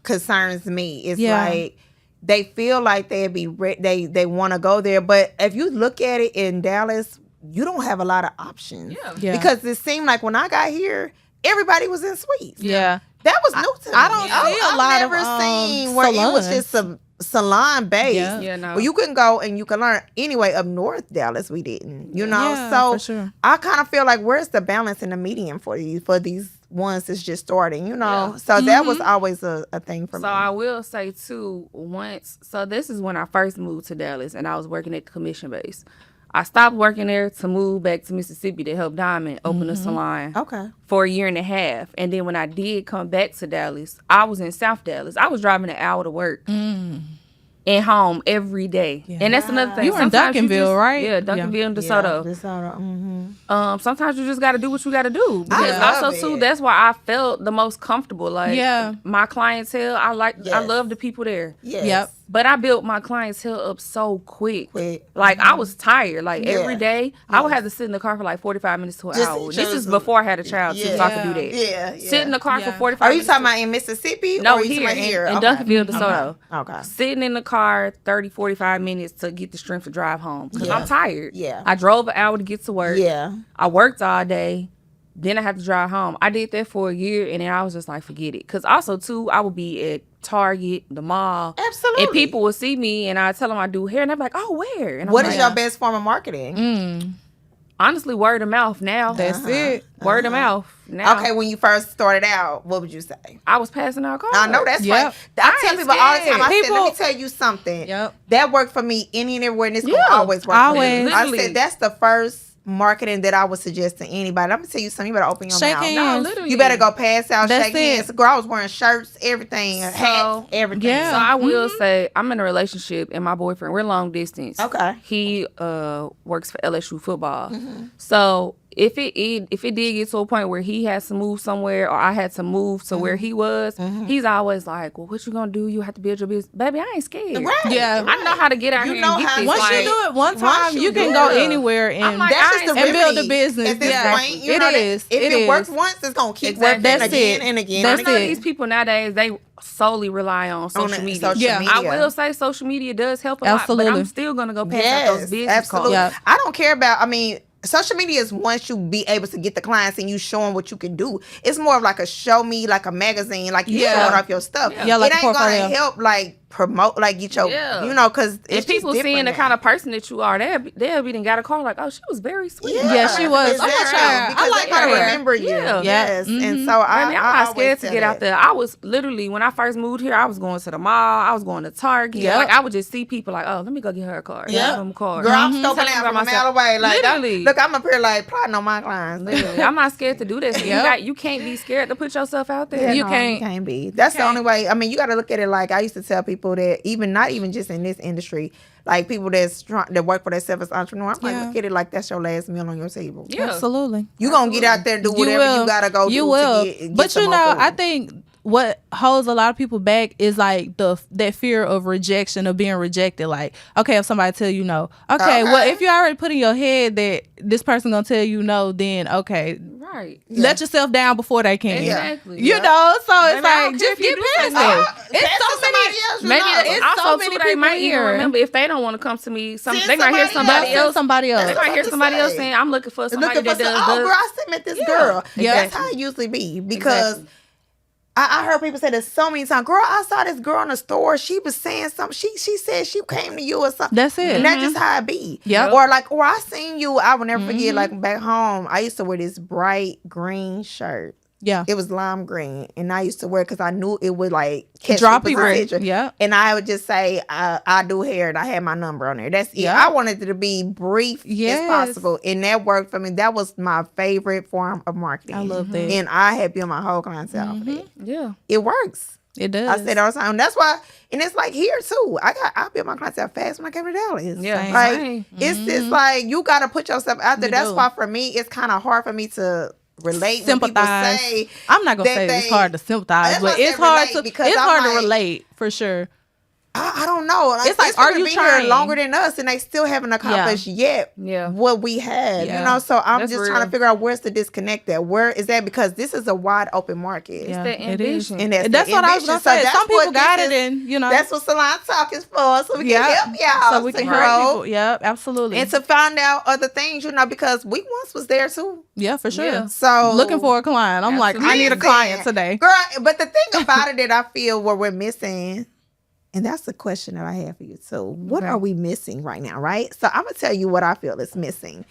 concerns me. It's Yeah. like they feel like they'd be they want to go there, but if you look at it in Dallas, you don't have a lot of options. Yeah. Because it seemed like when I got here, everybody was in suites. Yeah. That was new to me. I don't see a I've lot of, never seen where it was salons. just a salon based. Yeah. Yeah, no. Well, you can go and you can learn. Anyway, up north Dallas, we didn't. You know, Yeah, so for sure. I kind of feel like where's the balance in the medium for you for these ones that's just starting. You know, so that was always a thing for me. So I will say too, so this is when I first moved to Dallas and I was working at the commission base. I stopped working there to move back to Mississippi to help Diamond open a salon Okay. for a year and a half. And then when I did come back to Dallas, I was in South Dallas. I was driving an hour to work and home every day. Yeah. And that's another thing. You were in Sometimes Duncanville, just- right? Yeah, Duncanville and Yeah, DeSoto. DeSoto. Sometimes you just got to do what you got to do. Because love also too, it. that's why I felt the most comfortable. Like Yeah. my clientele, I Yes. love the people there. Yes. Yep. But I built my clientele up so quick. Quick. Like, I was tired. Like, Yeah. every day, I would have to sit in the car for like 45 minutes to an Just hour. to This is choose before I had a child, too, so I could do that. Yeah. Sit in the car for Yeah. 45 Are you minutes. talking about in Mississippi? No, or you talking here, about here? in Okay. Duncanville, DeSoto. Okay. Sitting in the car 30, 45 minutes to get the strength to drive home. Because Yeah. I'm tired. Yeah. I drove an hour to get to work. Yeah. I worked all day. Then I had to drive home. I did that for a year, and then I was just like, forget it. Because also, too, I would be at Target, the mall. Absolutely. And people would see me, and I tell them I do hair, and they're like, oh, where? And I'm What like, is your best form of marketing? honestly, word of mouth now. That's it. Word of mouth now. Okay, when you first started out, what would you say? I was passing out cards. I know that's Yep. right. I tell ain't people all the time. scared. I said, let me People- tell you something. Yep. That worked for me any and everywhere, and it's gonna Yeah. always work Always. for me. I Literally. said that's the first marketing that I would suggest to anybody. I'm gonna tell you something. You better open your Shake mouth. hands. No, literally. You better go pass out, That's shake it. hands. Girl, I was wearing shirts, everything, hats, everything. Yeah. So I will say I'm in a relationship, and my boyfriend, we're long distance. Okay. He works for LSU football. So if it did get to a point where he has to move somewhere, or I had to move to where he was, he's always like, "Well, what you gonna do? You have to build your business, baby. I ain't scared. Right. Yeah. I know how to get out You here know and get how- this. Once like, you do it one once time, you you can do go it, anywhere I'm and like, That's I just ain't the and build remedy a business. at this Yeah. point. You It know that is. If It it works is. once, it's gonna keep Exactly. working That's again it. and again. That's and I know again. these people nowadays, they solely rely on social media. social Yeah. media. I will say social media does help a lot, but Absolutely. I'm still gonna go pass out those business absolutely. cards. Yeah. I don't care about. I mean, social media is once you be able to get the clients and you showing what you can do. It's more of like a show me, like a magazine, like you Yeah. showing off your stuff. Yeah, like it a ain't gonna portfolio. help like promote, like get your, Yeah. you know, because If people seeing the kind of person that you are, they'll be done got a call like, oh, she was very sweet. Yeah, she was. Exactly. I'm not sure. Because I like they gotta her. remember you. Yeah. Yes, and so I mean, I'm not always scared to tell get out that. there. I was literally, when I first moved here, I was going to the mall. I was going to Target. Yep. Like, I would just see people like, oh, let me go get her a card. Yeah. Give them a card. Girl, I'm scoping Telling out about from a mile myself. away. Like, Literally. look, I'm up here like plotting on my clients. Literally. I'm not scared to do this. Yep. You can't be scared to put yourself out there. Yeah, You no, can't. You can't be. That's the only way. I mean, you got to look at it like I used to tell people that not even just in this industry, like people that work for themselves as entrepreneurs. I'm like, Yeah. look at it like that's your last meal on your table. Yeah. Absolutely. You gonna get out there and do whatever you gotta go do. You will. To get But some you more know, food. I think what holds a lot of people back is like that fear of rejection, of being rejected. Like, okay, if somebody tell you no, okay, well, if you already put in your head that this person gonna tell you no, then okay, Right. let yourself down before they can. Exactly. You know, so it's Maybe I like don't care just if you get do say past no. it. Pass It's to so many. somebody else, you Maybe know. it's also so too, many they people might even here. remember if they don't want to come to me. Send They might hear somebody somebody else. else. Somebody else. They might hear to somebody else say. saying, "I'm looking for somebody Looking for that does." some, girl, I still met this girl. Yeah. That's how it usually be because. I heard people say this so many times. Girl, I saw this girl in the store. She was saying something. She said she came to you or something. That's it. And that's just how it be. Yep. Or I seen you. I will never forget. Like back home, I used to wear this bright green shirt. Yeah. It was lime green, and I used to wear it because I knew it would like catch Draw people's people. attention. Yeah. And I would just say I do hair, and I had my number on there. That's it. Yeah. I wanted it to be brief Yes. as possible, and that worked for me. That was my favorite form of marketing. I love that. And I had built my whole clientele for that. Yeah. It works. It does. I said all the time. That's why, and it's like here too. I built my clientele fast when I came to Dallas. Yeah. Same. Like Same. it's just like you got to put yourself out there. You That's do. why for me it's kind of hard for me to relate Sympathize. when people say I'm not gonna that say it's they- hard to sympathize, That's why but I it's said hard relate, to because it's I'm hard to like- relate for sure. I don't know. It's like, people are you been trying? here longer than us, and they still haven't accomplished yet Yeah. what we had. Yeah. You know, so I'm That's just real. trying to figure out where's the disconnect at. Where is that? Because this is a wide open market. Yeah, that it is. ambition. And that's, That's the what I was ambition. gonna So say. that's Some people what got this it, is- and you know that's what Salon Talk is for, so we can help y'all so we can to help grow people. Yep, absolutely. and to find out other things. You know, because we once was there too. Yeah, for sure. Yeah. So Looking for a client. I'm like, I need a Listen, client today. girl. But the thing about it that I feel what we're missing, and that's the question that I have for you too. What are we missing right now? Right. So I'm gonna tell you what I feel is missing.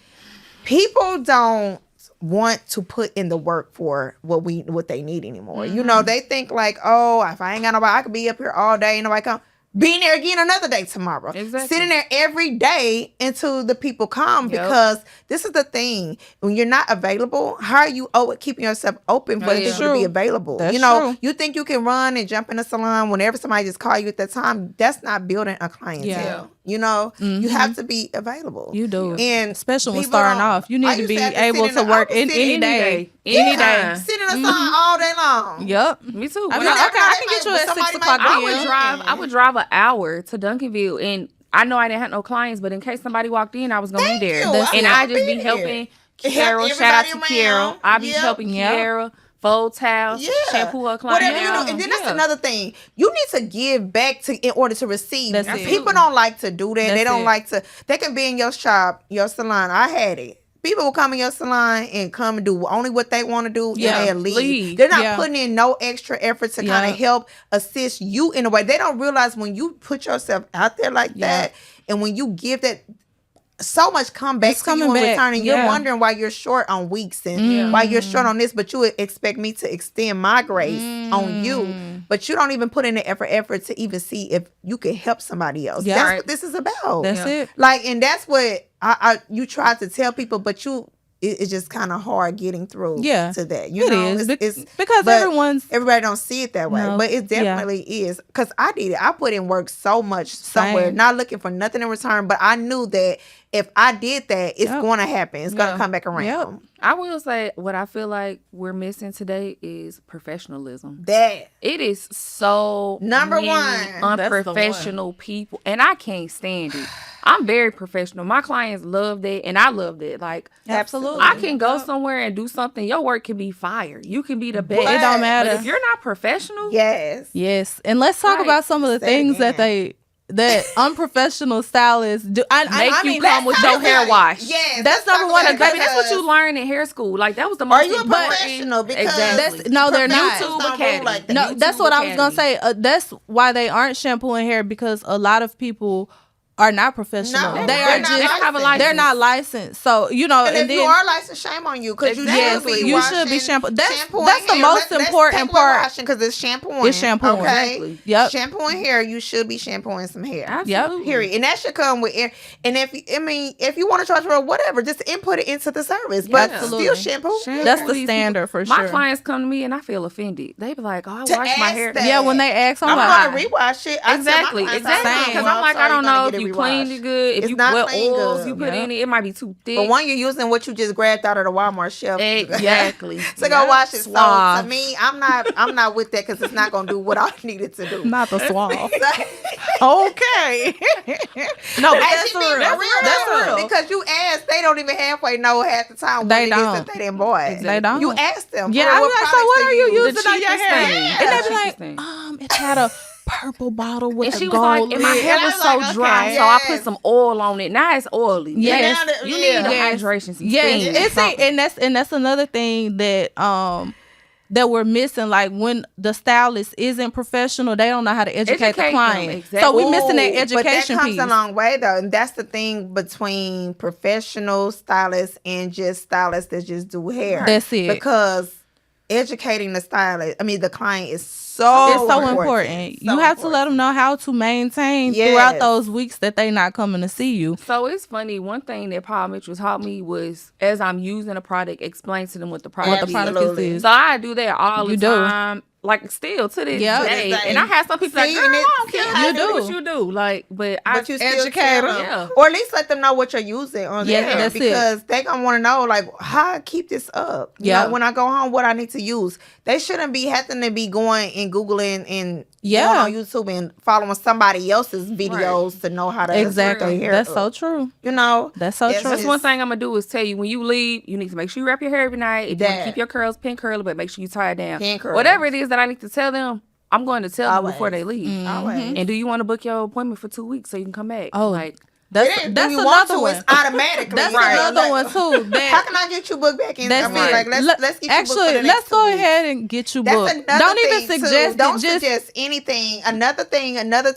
People don't want to put in the work for what they need anymore. You know, they think like, oh, if I ain't got nobody, I could be up here all day and nobody come. Being there again another day tomorrow. Exactly. Sitting there every day until the people come. Yep. Because this is the thing. When you're not available, how are you keeping yourself open for Yeah. people to be True. available? That's you know, true. you think you can run and jump in a salon whenever somebody just call you at that time. That's not building a clientele. Yeah. You know, you have to be available. You do. And Especially when people starting don't- off. You I need to used be have able sit to in the- work I would in sit any in day. Any Any time. day. Sitting the sun all day long. Yep. Me too. I When mean, I- okay, I can get you at 6 o'clock I p.m. would drive an hour to Duncanville, and I know I didn't have no clients, but in case somebody walked in, I was gonna be there. you. And I'll I just be be there. helping Help Kiara. Shout out to everybody Kiara. around. I be Yep. helping Yep. Kiara fold towels, shampoo her clients. Whatever you do. And then that's another thing. You need to give back in order to receive. That's it. People don't like to do that. That's they don't it. like to. They can be in your shop, your salon. I had it. People will come in your salon and come and do only what they want to do, Yeah, and they'll leave. leave. They're not Yeah. putting in no extra effort to kind Yeah. of help assist you in a way. They don't realize when you put yourself out there like that, and when you give that, so much come back It's to you in coming back. return, and you're Yeah. wondering why you're short on weeks and why you're short on this, but you would expect me to extend my grace on you, but you don't even put in the effort to even see if you can help somebody else. Yeah. That's Right. what this is about. That's it. Like, and that's what you try to tell people, but it's just kind of hard getting through Yeah. to that. It You know, is. it's Because but everybody don't see it that way, No. but it definitely is. Because I did it. I put in work so much somewhere, Same. not looking for nothing in return, but I knew that if I did that, it's Yep. going to happen. It's going Yeah. to come back around. Yep. I will say what I feel like we're missing today is professionalism. That It is so Number many one. That's the one. unprofessional people, and I can't stand it. I'm very professional. My clients love that, and I love that. Like, Absolutely. I can go somewhere and do something. Your work can be fire. You can be the best. It don't matter. But if you're not professional, yes. Yes, and let's talk Right. about some of the Say things it that unprofessional stylists do. make I you mean, come with Let's your talk hair about it. wash. Yes, That's let's number talk one, about it, Baby, that's what because you learn in hair school. Like, that was the most Are you a important. professional? Because Exactly. No, they're not. YouTube Don't Academy. rule like that. No, YouTube that's what I was gonna Academy. say. That's why they aren't shampooing hair, because a lot of people are not professional. No, they they're are not just have a licensed. license. they're not licensed. So you know, And if then you are licensed, shame on you, because you Yes, should be you should be washing, shampoo. That's shampooing the hair. most important part. Because it's shampooing. It's shampooing. Okay. Exactly. Yep. Shampooing hair, you should be shampooing some hair. Absolutely. Period. And that should come with air. And if you want to charge for whatever, just input it into the service. But Absolutely. still shampoo. That's the These standard for My sure. clients come to me and I feel offended. They be like, "Oh, I To wash my ask hair." that. Yeah, when they ask, I'm I'm like, going to rewash it. I tell my Exactly, clients, exactly. I'm Because well, I'm like, sorry, I don't you're gonna know if get it you cleaned rewashed. it good, if It's you not what clean oils good. you put in it, it might be too thick. But one you're using what you just grabbed out of the Walmart shelf. Exactly. So go wash it. So Suave. to me, I'm not with that, because it's not gonna do what I needed to do. not the swamp. Okay. No, but Hey, that's she being real. real. That's real. Because you ask, they don't even halfway know half the time what They it is don't. that they didn't buy. They don't. You ask them. Yeah, for I what was like, so products what they are you use. using on your cheapest hair? thing. And they The be like, cheapest thing. it had a purple bottle with And a she was gold like, and my lid. hair And I was was so like, dry, okay, so I yes. put some oil on it. Now it's oily. Yes. Now that- You yeah. need the Yes. hydration. Some Yes, steam, it's something. and that's another thing that we're missing. Like, when the stylist isn't professional, they don't know how to educate Educate the them, client. exactly. So we missing that Ooh, education but that comes piece. a long way though, and that's the thing between professional stylists and just stylists that just do hair. That's it. Because educating the client is so It's so important. You have to let them know how to maintain throughout Yes. those weeks that they not coming to see you. So it's funny. One thing that Paul Mitchell taught me was, as I'm using a product, explain to them what the product What the product Absolutely. is. So I do that all You the do. time. Like, still to this Yeah. day. To this day. And I have some people See, like, girl, and I it- don't care see how how you you do what do. you do. Like, but But you still educate tell them. them. Yeah. Or at least let them know what you're using on Yeah, there, that's it. because they gonna want to know, like, how I keep this up. You Yeah. know, when I go home, what I need to use. They shouldn't be having to be going and Googling and Yeah. going on YouTube and following somebody else's videos to know how to Exactly. set their hair That's up. so true. You know, That's so It's true. That's just- one thing I'm going to do is tell you, when you leave, you need to make sure you wrap your hair every night. If you want That. to keep your curls pin curly, but make sure you tie it down. Pin curls. Whatever it is that I need to tell them, I'm going to tell them Always. before they leave. Always. And do you want to book your appointment for 2 weeks so you can come back? Oh, Like, That's It ain't- that's when you want another to, one. it's automatically. That's right. another Like, one too. That- How can I get you booked back in? That's I mean, it. like, let's get you booked for Actually, the next let's 2 go weeks. ahead and get you That's booked. another Don't even thing, suggest too. Don't it. Just suggest anything. Another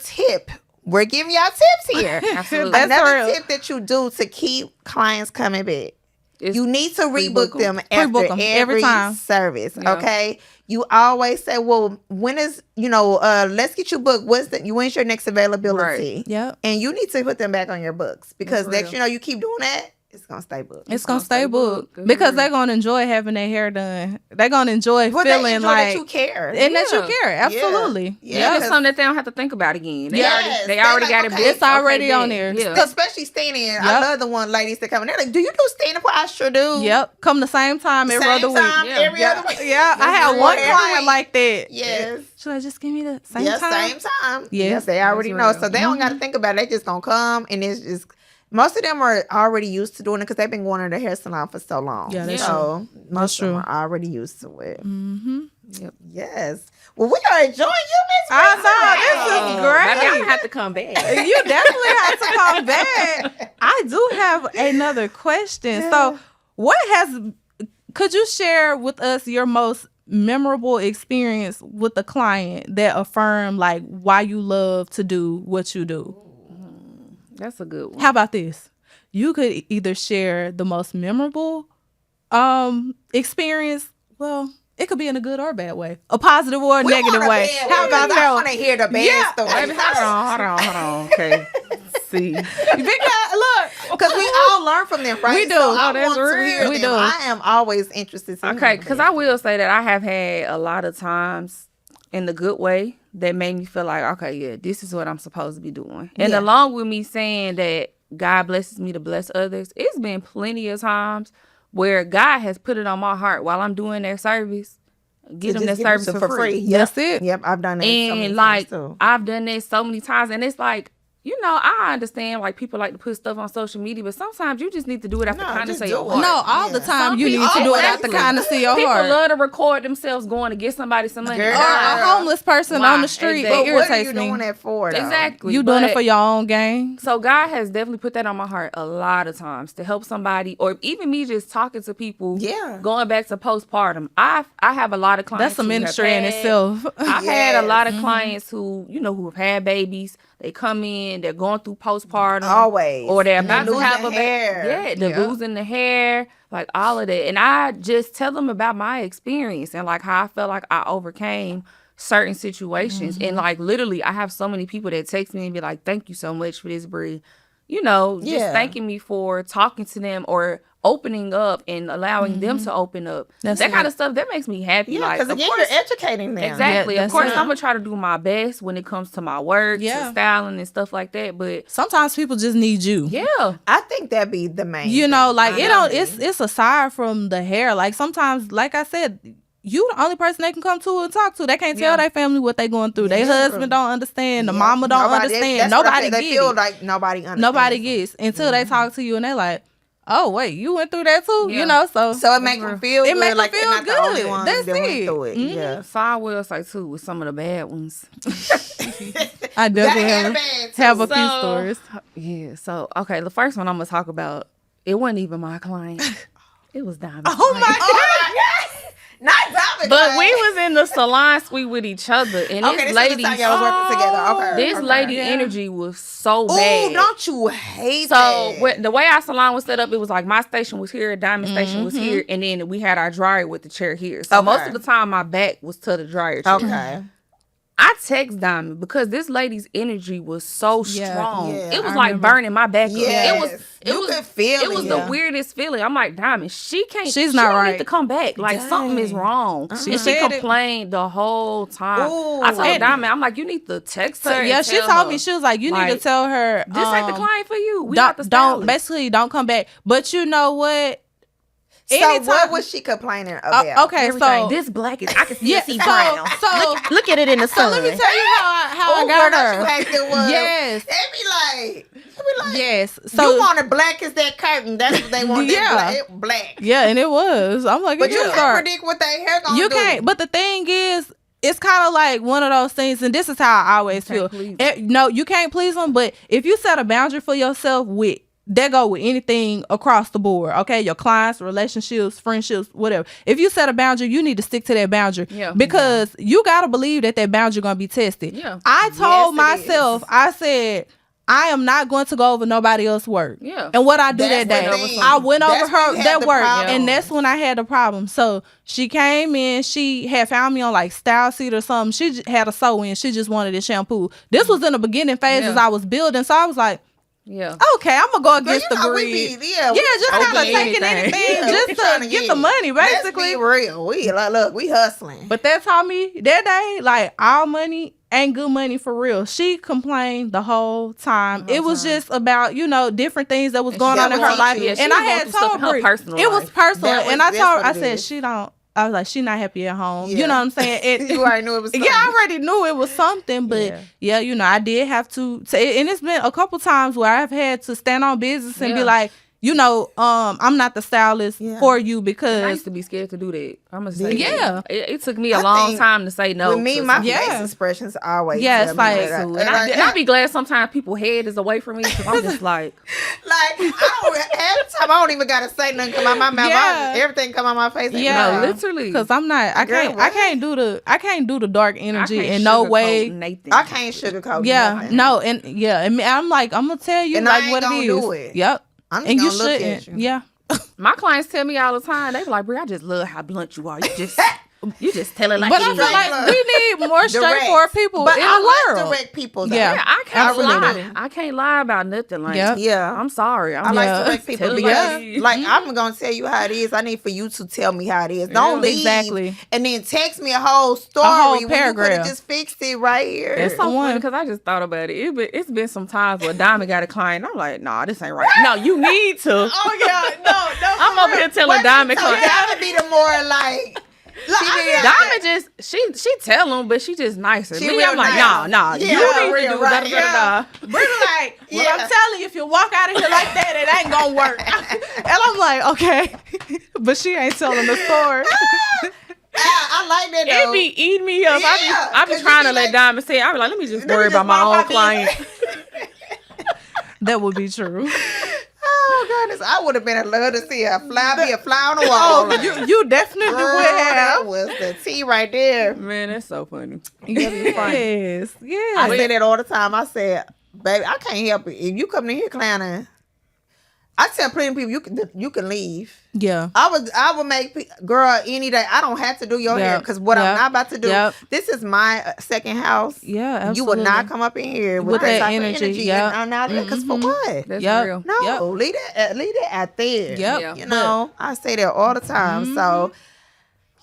tip. We're giving y'all tips here. Absolutely. That's Another real. tip that you do to keep clients coming back. it's You need to pre-book rebook them 'em. after Pre-book 'em every every time. service. Yeah. Okay. You always say, well, when is, let's get you booked. When's your next availability? Yep. And you need to put them back on your books, because That's next, real. you keep doing that. it's gonna stay booked. It's gonna stay booked because they're gonna enjoy having their hair done. They're gonna enjoy feeling they enjoy like that you care, and that you care. Absolutely. Yeah, it's something that they don't have to think about again. They Yes, already got like, it. okay, It's already on there. Yeah. Especially standing. I love the one ladies that come in. They're like, "Do you do standing?" I sure do. Yep. Come the same time every other week. Every other week. Yeah, I had one client like that. Yes. Should I just give me the same time? Same time. Yes, they already know. So they don't got to think about it. They just gonna come, and it's just most of them are already used to doing it because they've been going to the hair salon for so long. Yeah, that's so true. most of them are already used to it. Mm-hmm. Yep. Yes. Well, we are enjoying you, Miss. I know, this is great. Maybe I'm gonna have to come back. You definitely have to come back. I do have another question. So, could you share with us your most memorable experience with a client that affirmed like why you love to do what you do? That's a good one. How about this? You could either share the most memorable experience. Well, it could be in a good or bad way, a positive or a negative way. How about that? I want to hear the bad story. Baby, hold on. Okay. See. Because look, because we all learn from them, right? We do. So I that's want to real. hear We them. do. I am always interested. Okay, because I will say that I have had a lot of times in the good way that made me feel like, okay, yeah, this is what I'm supposed to be doing. And along with me saying that God blesses me to bless others, it's been plenty of times where God has put it on my heart while I'm doing their service. Get them that service for free. Yep. That's it. Yep, I've done that. And like I've done that so many times, and it's like, you know, I understand like people like to put stuff on social media, but sometimes you just need to do it out the kindness of your heart. No, all the time you need to do it out the kindness of your People heart. love to record themselves going to get somebody some money. Girl. Or a homeless person on the street that Exactly. What are irritates you me. doing that for, though? Exactly. You doing it But- for your own gain. So God has definitely put that on my heart a lot of times to help somebody, or even me just talking to people. Yeah. Going back to postpartum, I have a lot of clients. That's a who have ministry in had- itself. I've had a lot of Mm-hmm. clients who have had babies. They come in, they're going through postpartum. Always. Or they're And about to losing have a hair. baby. Yeah, they're losing the hair, like all of that. And I just tell them about my experience and like how I felt like I overcame certain situations. Mm-hmm. And like literally, I have so many people that text me and be like, "Thank you so much for this, Bre." Just thanking me for talking to them or opening up and allowing them to open up. That's that it. kind of stuff, that makes me happy. Yeah, like, because of again, course, you're educating them. exactly. Yeah, Of course, that's it. I'm going to try to do my best when it comes to my work, Yeah. to styling and stuff like that. But Sometimes people just need you. yeah. I think that'd be the main. You know, like thing. it don't. It's aside from the hair. Like sometimes, like I said, you the only person they can come to and talk to. They can't tell their family what they going through. Their husband don't understand. The mama don't understand. Nobody They gets feel it. like nobody understands. Nobody gets until they talk to you and they like, oh wait, you went through that too. Yeah. You know, so So it makes them feel It good. make 'em like feel they're not the only good. ones That's that went it. through it. Mhm. Yeah. So I will say too, with some of the bad ones. I definitely Gotta have a too. few stories. Yeah. So okay, the first one I'm gonna talk about, it wasn't even my client. It was Diamond. Oh my Oh, yes. Not Diamond. But we was in the salon suite with each other, and Okay, this this lady, is the time y'all was working together. Okay. this okay. lady energy was so Oh, bad. don't you hate So that? the way our salon was set up, it was like my station was here, Diamond station was here, and then we had our dryer with the chair here. So most of the time, my back was to the dryer chair. Okay. I text Diamond because this lady's energy was so Yeah, strong. yeah, it was I like remember. burning my back up. Yes. It You was could feel it was it. the Yeah. weirdest feeling. I'm like, Diamond, she She's she not don't right. need to come back. Like something is wrong. She And she said it. complained the whole time. Ooh. I told And- Diamond, I'm like, you need to text her. Yeah, and she tell told her, me, she was like, you need to like, tell her this ain't the client for you. We got the don't stylist. don't come back. But you know what? So Anytime- what was she complaining about? Okay, Everything. so This black is I can see yeah, it see so, brown. so Look at it in the so let me tell you how I Oh, got girl, her. don't you act it was. Yes. They be like, Yes. So you want it black as that curtain. That's what they want. Yeah. Yeah. Black. yeah, and it was. I'm like, But it you is can't dark. predict what they hair gonna You do. can't. But the thing is, it's kind of like one of those things, and this is how I always feel. please No, you can't please them, but if you set a boundary for yourself that go with anything across the board, okay? Your clients, relationships, friendships, whatever. If you set a boundary, you need to stick to that boundary. Yeah. Because you got to believe that boundary going to be tested. Yeah. I told Yes, it myself, I said, I am not going to go over nobody else's work. Yeah. And what I do That's that the day, thing. I went over That's when her you have that the work, problem. and that's when I had the problem. So she came in, she had found me on like Style Seat or something. She had a sew in. She just wanted a shampoo. This was in the beginning phases Yeah. I was building. So I was like, Yeah. Okay, I'm gonna go against the we greed. be, Yeah, just kind of open taking anything. anything just to get the money, basically. Let's be real. We like, look, we hustling. But that taught me that day, like, all money ain't good money for real. She complained the whole time. It was just about, different things that was going on in her life. Yeah, she and was I going had through stuff told in her Brie, personal it was life. personal. And I That's told her, what I it said, is. I was like, she not happy at home. Yeah. You know what I'm saying? You already knew it was something. Yeah, I already knew it was something, but yeah, I did have to, and it's been a couple times where I've had to stand on business and be like, I'm not the stylist for you because I used to be scared to do that. I'm gonna say, Yeah. it took me a long time to say no. With me, my Yeah. face expressions always. Yeah, tell it's me like- that. and I be glad sometimes people's head is away from me because I'm just like, half the time I don't even gotta say nothing come out my mouth. Yeah. Everything come out my face. Yeah. no, literally. because I'm not, I Girl, can't, what? I can't do the dark energy can't in no sugarcoat way. Nathan. I can't sugarcoat. Yeah, nothing. no, and I'm like, I'm gonna tell you And I like ain't what it gonna is. do it. Yep. I'm just And you gonna look shouldn't. at you. Yeah. My clients tell me all the time, they be like, Bre, I just love how blunt you are. You just tell it like But it I is. feel like we need more straightforward people But in I the like world. direct people. Though. Yeah. Yeah, I can't I really lie. do. I can't lie about nothing. Like, Yep. Yeah. I'm sorry. I like Yeah. direct people Tell it because, like it is. like, I'm gonna tell you how it is. I need for you to tell me how it is. Don't leave Exactly. and then text me a whole story. whole when you could paragraph. have just fixed it right here. It's so the one. funny because I just thought about it. It's been some times where Diamond got a client. I'm like, nah, this ain't right. No, you need to. Oh yeah, no. I'm over here telling Diamond So client. that would be the more like. Diamond just she tell him, but she just nicer. She Me, real I'm like, nice. nah, Yeah, you need real to do right, da-da-da-da. Brie like, well, Yeah. I'm telling you, if you walk out of here like that, it ain't gonna work. And I'm like, okay, but she ain't telling the story. I like that though. It be eating me up. Yeah, I be 'cause trying you to be let like- Diamond say it. I be like, let me just Let me worry just about my mind own my client. That would be true. Oh goodness, I would have been in love to see a fly on the wall. Oh, you definitely Girl, would that have. was the tea right there. Man, that's so funny. Yes, I yeah. say that all the time. I said, baby, I can't help it. If you come in here clowning, I tell plenty of people you can leave. Yeah. I would make girl any day. I don't have to do your hair Yep. because what I'm Yep. not about to do. Yep. This is my second house. Yeah, You would not absolutely. come up in here with, With that that type energy, of energy. yep. And because for what? That's Yep. real. No, Yep. leave that out there. Yep. Yeah. You know, I say that all the time. So,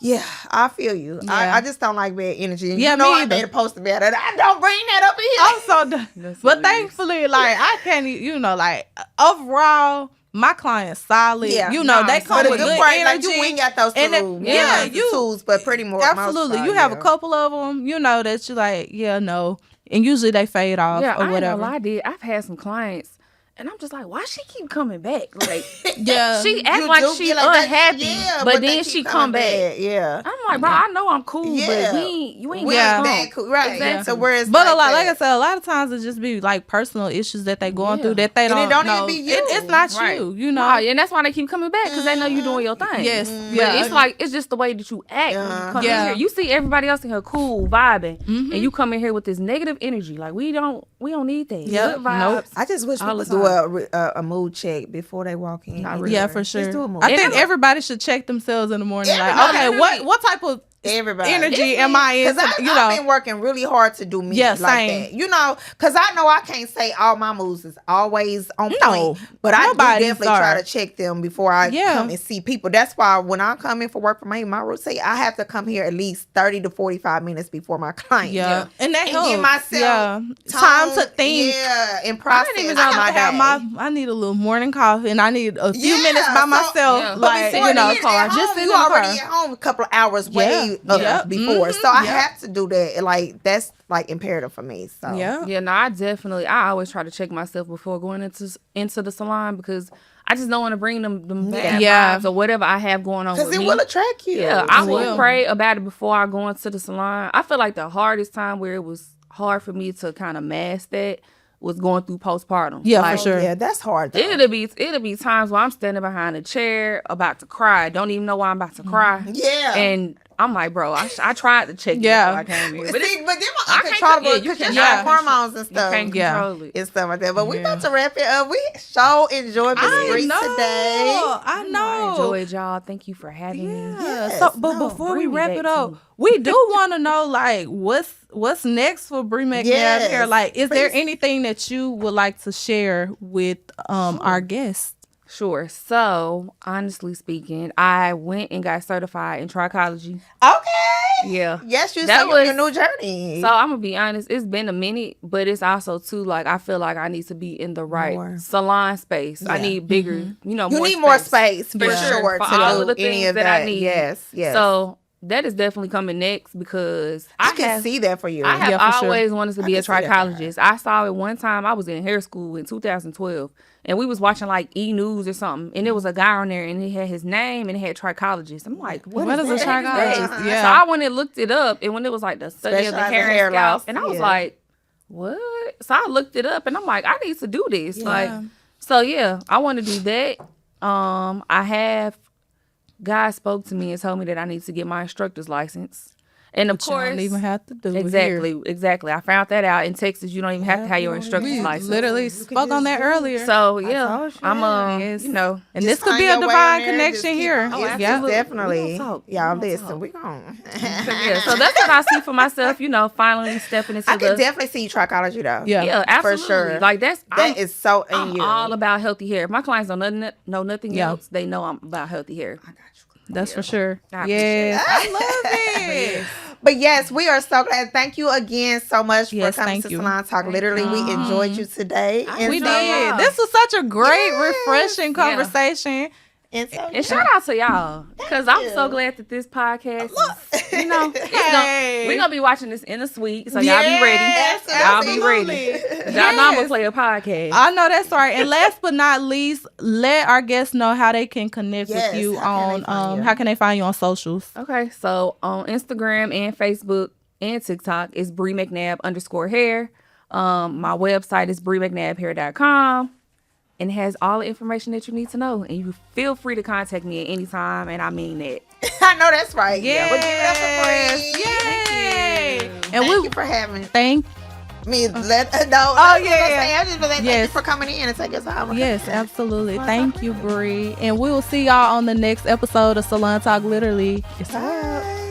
yeah, I feel you. Yeah. I just don't like bad energy. And Yeah, you know me I either. made a post about it. I don't bring that up in here. I'm so done. That's But hilarious. thankfully, like, I can't, like, overall, my client's solid. Yeah. They Nah, come But with a good good part, energy. like you ain't got those And tools. yeah, The you- tools, but pretty more. Absolutely. You have a couple of them, that you like, yeah, no. And usually they fade off Yeah, or I ain't whatever. gonna lie, I did. I've had some clients, and I'm just like, why she keep coming back? Like, Yeah. she act You like do she get like that- unhappy, yeah, but they then keep she coming come back. Yeah. I'm like, bro, I know I'm cool, Yeah. but you ain't We Yeah. ain't getting that cool. Right. Exactly. So whereas But like like I that. said, a lot of times it just be like personal issues that they going Yeah. through that they And don't it don't even know. be you. It's not Right. you know. Nah, and that's why they keep coming back because they know you doing your thing. Yes. But Yeah. it's like it's just the way that you act when you come Yeah. in here. You see everybody else in here cool vibing, Mm-hmm. and you come in here with this negative energy. Like we don't need that. Yep. Good vibes. Nope. I just wish all we the could do a mood check before they walk in. Not really. Yeah, for sure. Just do a mood I check. think everybody should check themselves in the morning. Like, Everybody. okay, what type of Everybody. energy am I in? Because I've been working really hard to do me Yeah, like same. that. Because I know I can't say all my moves is always on No, point. But I do nobody's definitely try are. to check them before I Yeah. come and see people. That's why when I come in for work for my routine, I have to come here at least 30 to 45 minutes before my client. Yeah. And that And helps. give myself time to tone, think. Yeah, and process I my have to day. have I need a little morning coffee and I need a few Yeah, minutes by so- myself. Yeah. But Like, before you know, you at just home, in you the already car. at home a couple of hours way Yeah. up Yep. before. Mhm. So I Yep. have to do that. Like that's like imperative for me. So Yeah. Yeah, no, I always try to check myself before going into the salon because I just don't want to bring them bad Yeah. vibes or whatever I have going on because with it me. will attract you. Yeah, I It will will. pray about it before I go into the salon. I feel like the hardest time where it was hard for me to kind of mask that was going through postpartum. Yeah, Like, for sure. Yeah, that's hard. Though. It'll be times where I'm standing behind a chair about to cry. Don't even know why I'm about to cry. Yeah. And I'm like, bro, I tried to check it before I came here. But then I uncontrollable can't- because you you can't- got hormones and you stuff. can't control it. And stuff like that. But we about to wrap it up. We so enjoyed Miss Bree today. I know. I enjoyed y'all. Thank you for having me. Yes, but before we bring me wrap back it up, too. we do want to know like what's next for Bre McNabb Yes, here. Like, is there please. anything that you would like to share with our guests? Sure. So, honestly speaking, I went and got certified in trichology. Okay. Yeah. Yes, you That said was- your new journey. So I'm gonna be honest, it's been a minute, but it's also too like I feel like I need to be in the right More. salon space. I Yeah. need bigger, you need more more space for Yeah. sure For to all do of the any things of that I need. Yes, yes. So that is definitely coming next because I can see that for you. I have Yeah, for sure. always wanted to be a can see that for her. trichologist. I saw it one time. I was in hair school in 2012, and we was watching like E! News or something, and there was a guy on there, and he had his name, and it had trichologist. I'm like, What is that? a trichologist? Yeah. So I went and looked it up, and when it was like the study of the Specialize in hair hair and scalp, loss, and I was yeah. like, what? So I looked it up, and I'm like, I need to do this. Yeah. Like, so yeah, I want to do that. I have. God spoke to me and told me that I need to get my instructor's license. And of You don't course, even have to do it exactly. I found that out in Texas. You don't even have to have your instructor's We license. literally spoke on that earlier. So yeah, told you. I'm Yes. know, And Just this could find be a your way divine in there, connection just keep- here. Oh, Yeah. absolutely. Definitely. We gonna talk. Y'all We gonna listen. talk. We gon' yeah. So that's what I see for myself. Finally stepping into I the. can definitely see trichology though. Yeah. Yeah, absolutely. sure. Like That I'm is so in I'm you. all about healthy hair. If my clients don't know nothing Yeah. else, they know I'm about healthy hair. That's for sure. I appreciate Yes. it. I love it. But yes, we are so glad. Thank you again so much Yes, for coming thank to you. Salon Talk. Literally, we enjoyed you today. And We so- did. This was such a great, Yes. refreshing conversation. And so, And shout out to y'all because I'm so glad that this podcast, is, Hey. we're gonna be watching this in a suite, so y'all be ready. Yes, Y'all be absolutely. ready. Y'all know I'm gonna Yes. play a podcast. I know that's right. And last but not least, let our guests know how they can connect Yes, with you how can on they find you? how can they find you on socials? Okay, so on Instagram and Facebook and TikTok is Bre McNabb _hair. My website is BreMcNabbHair.com. And it has all the information that you need to know. And you feel free to contact me at any time, and I mean that. I know that's right. Yes. But give it up for Bree. Yay. And Thank we you for having thank me. yeah. Thank you for coming in and taking us home. Yes, absolutely. Thank you, Bre. And we will see y'all on the next episode of Salon Talk Literally. It's a wrap. Bye.